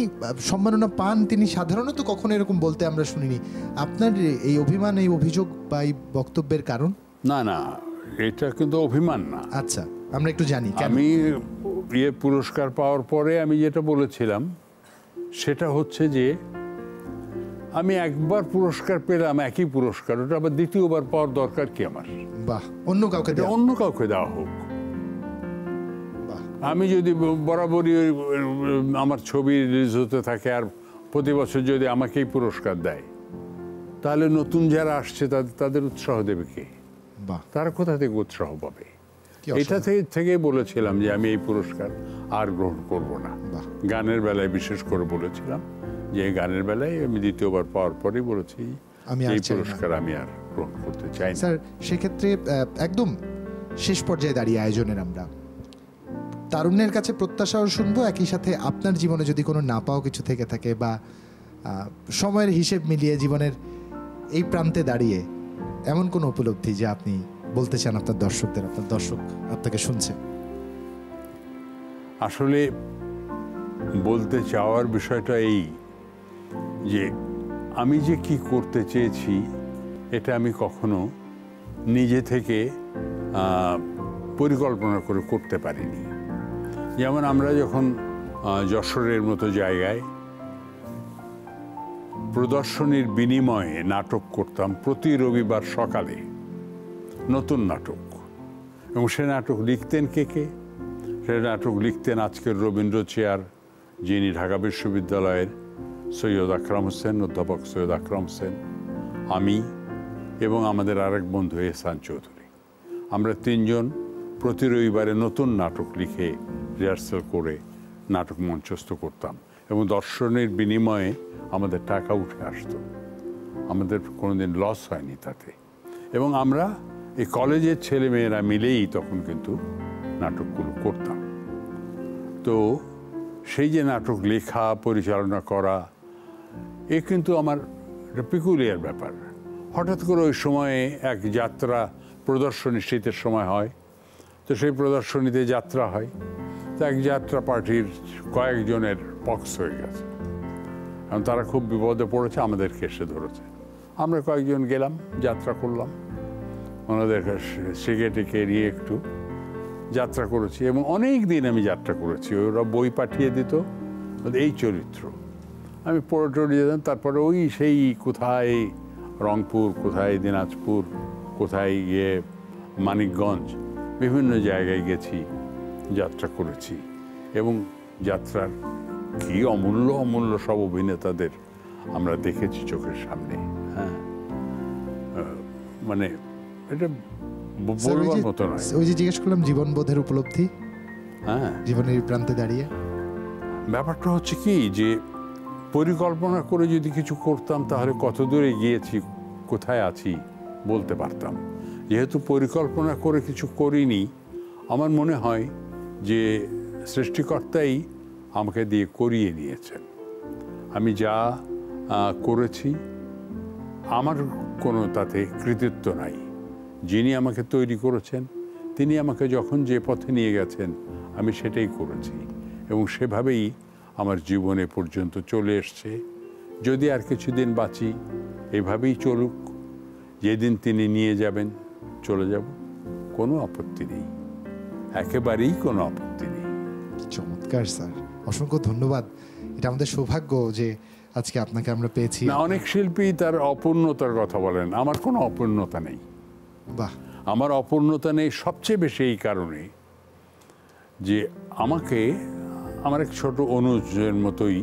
সম্মাননা পান তিনি সাধারণত কখনো এরকম বলতে আমরা শুনিনি। আপনার এই অভিমান, এই অভিযোগ বা এই বক্তব্যের কারণ? না না, এটা কিন্তু অভিমান না। আচ্ছা, আমরা একটু জানি। আমি পুরস্কার পাওয়ার পরে আমি যেটা বলেছিলাম সেটা হচ্ছে যে আমি একবার পুরস্কার পেলাম, একই পুরস্কার, ওটা আবার দ্বিতীয়বার পাওয়ার দরকার কি আমার? বাহ, অন্য কাউকে দেওয়া হোক। আমি যদি বরাবরই আমার ছবি রিলিজ হতে থাকে আর প্রতি বছর যদি আমাকেই পুরস্কার দেয়, তাহলে নতুন যারা আসছে তাদের উৎসাহ দেবে কে? তারা কোথা থেকে উৎসাহ পাবে? এটা থেকে বলেছিলাম যে আমি এই পুরস্কার আর গ্রহণ করব না। গানের বেলায় বিশেষ করে বলেছিলাম যে গানের বেলায় আমি দ্বিতীয়বার পাওয়ার পরেই বলেছি এই পুরস্কার আমি আর গ্রহণ করতে চাই না। স্যার, সেক্ষেত্রে একদম শেষ পর্যায়ে দাঁড়িয়ে আয়োজনের আমরা তারুণ্যের কাছে প্রত্যাশাও শুনবো, একই সাথে আপনার জীবনে যদি কোনো না পাওয়া কিছু থেকে থাকে বা সময়ের হিসেব মিলিয়ে জীবনের এই প্রান্তে দাঁড়িয়ে এমন কোনো উপলব্ধি যে আপনি বলতে চান আপনার দর্শকদের, আপনার দর্শক আপনাকে শুনছে। আসলে বলতে চাওয়ার বিষয়টা এই যে আমি যে কি করতে চেয়েছি এটা আমি কখনো নিজে থেকে পরিকল্পনা করে করতে পারিনি। যেমন আমরা যখন যশোরের মতো জায়গায় প্রদর্শনীর বিনিময়ে নাটক করতাম প্রতি রবিবার সকালে, নতুন নাটক, এবং সে নাটক লিখতেন কে? সে নাটক লিখতেন আজকের রবীন্দ্র চেয়ার যিনি ঢাকা বিশ্ববিদ্যালয়ের সৈয়দ আকরাম হোসেন, অধ্যাপক সৈয়দ আকরাম হোসেন, আমি এবং আমাদের আরেক বন্ধু এহসান চৌধুরী। আমরা তিনজন প্রতি রবিবারে নতুন নাটক লিখে রিহার্সাল করে নাটক মঞ্চস্থ করতাম এবং দর্শনের বিনিময়ে আমাদের টাকা উঠে আসতো। আমাদের কোনোদিন লস হয়নি তাতে। এবং আমরা এই কলেজের ছেলেমেয়েরা মিলেই তখন কিন্তু নাটকগুলো করতাম। তো সেই যে নাটক লেখা, পরিচালনা করা, এ কিন্তু আমার একটা পিকুলিয়ার ব্যাপার। হঠাৎ করে ওই সময়ে এক যাত্রা প্রদর্শনী শীতের সময় হয়, তো সেই প্রদর্শনীতে যাত্রা হয়। তো এক যাত্রা পার্টির কয়েকজনের পক্স হয়ে গেছে, কারণ তারা খুব বিপদে পড়েছে, আমাদেরকে এসে ধরেছে। আমরা কয়েকজন গেলাম, যাত্রা করলাম, ওনাদের সিগারেটে নিয়ে একটু যাত্রা করেছি এবং অনেক দিন আমি যাত্রা করেছি। ওরা বই পাঠিয়ে দিত, এই চরিত্র আমি পড়ে টড়ে যেতাম। তারপরে ওই সেই কোথায় রংপুর, কোথায় দিনাজপুর, কোথায় মানিকগঞ্জ, বিভিন্ন জায়গায় গেছি, যাত্রা করেছি এবং যাত্রার কি অমূল্য অমূল্য সব অভিনেতাদের আমরা দেখেছি চোখের সামনে। হ্যাঁ, মানে এটা বলবার মতো নয়। ওই যে জিজ্ঞেস করলাম জীবনবোধের উপলব্ধি, হ্যাঁ, জীবনের প্রান্তে দাঁড়িয়ে ব্যাপারটা হচ্ছে কি যে পরিকল্পনা করে যদি কিছু করতাম তাহলে কত দূরে গিয়েছি, কোথায় আছি বলতে পারতাম। যেহেতু পরিকল্পনা করে কিছু করিনি, আমার মনে হয় যে সৃষ্টিকর্তাই আমাকে দিয়ে করিয়ে নিয়েছেন। আমি যা করেছি আমার কোনো তাতে কৃতিত্ব নাই। যিনি আমাকে তৈরি করেছেন তিনি আমাকে যখন যে পথে নিয়ে গেছেন আমি সেটাই করেছি, এবং সেভাবেই আমার জীবনে পর্যন্ত চলে এসছে। যদি আর কিছুদিন বাঁচি এভাবেই চলুক, যেদিন তিনি নিয়ে যাবেন চলে যাব, কোনো আপত্তি নেই, একেবারেই কোনো আপত্তি নেই। চমৎকার স্যার, অসংখ্য ধন্যবাদ। এটা আমাদের সৌভাগ্য যে আজকে আপনাকে আমরা পেয়েছি। না, অনেক শিল্পী তার অপূর্ণতার কথা বলেন, আমার কোনো অপূর্ণতা নেই। বাহ, আমার অপূর্ণতা নেই সবচেয়ে বেশি এই কারণে যে আমাকে আমার এক ছোট অনুজের মতোই,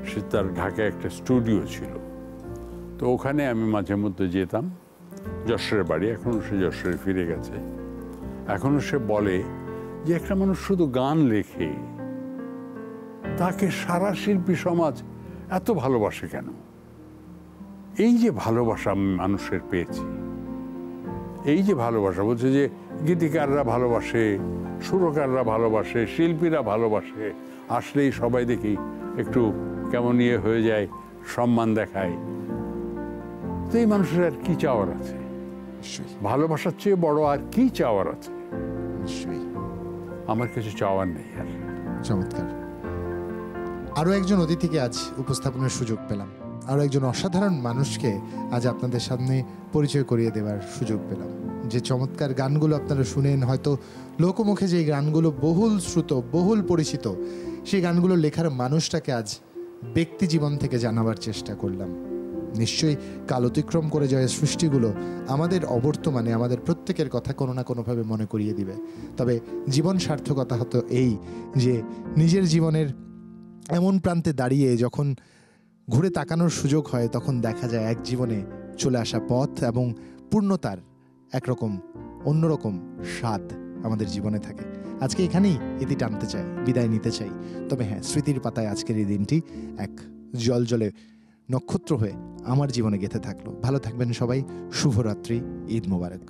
সে তার ঢাকায় একটা স্টুডিও ছিল, তো ওখানে আমি মাঝে মধ্যে যেতাম। যশোরের বাড়ি, এখনও সে যশোরে ফিরে গেছে। এখনও সে বলে যে একটা মানুষ শুধু গান লেখে, তাকে সারা শিল্পী সমাজ এত ভালোবাসে কেন? এই যে ভালোবাসা আমি মানুষের পেয়েছি, এই যে ভালোবাসা, বলছে যে গীতিকাররা ভালোবাসে, সুরকাররা ভালোবাসে, শিল্পীরা ভালোবাসে, আসলেই সবাই দেখি একটু কেমন ইয়ে হয়ে যায়, সম্মান দেখায়। তো এই মানুষের আর কি চাওয়ার আছে? ভালোবাসার চেয়ে বড় আর কি চাওয়ার আছে? আমার কিছু চাওয়ার নেই আর। চমৎকার। আরো একজন অতিথিকে আজ উপস্থাপনের সুযোগ পেলাম, আরো একজন অসাধারণ মানুষকে আজ আপনাদের সামনে পরিচয় করিয়ে দেওয়ার সুযোগ পেলাম। যে চমৎকার গানগুলো আপনারা শুনেন, হয়তো লোকমুখে যে গানগুলো বহুল শ্রুত, বহুল পরিচিত, সেই গানগুলো লেখার মানুষটাকে আজ ব্যক্তি জীবন থেকে জানাবার চেষ্টা করলাম। নিশ্চয়ই কাল অতিক্রম করে যায় সৃষ্টিগুলো আমাদের অবর্তমানে আমাদের প্রত্যেকের কথা কোনো না কোনোভাবে মনে করিয়ে দিবে। তবে জীবন সার্থকতা হতো এই যে নিজের জীবনের এমন প্রান্তে দাঁড়িয়ে যখন ঘুরে তাকানোর সুযোগ হয়, তখন দেখা যায় এক জীবনে চলে আসা পথ এবং পূর্ণতার একরকম অন্যরকম স্বাদ আমাদের জীবনে থাকে। আজকে এখানেই ইতি টানতে চাই, বিদায় নিতে চাই। তবে হ্যাঁ, স্মৃতির পাতায় আজকের এই দিনটি এক জলজলে নক্ষত্র হয়ে আমার জীবনে গেঁথে থাকলো। ভালো থাকবেন সবাই। শুভরাত্রি, ঈদ মোবারক।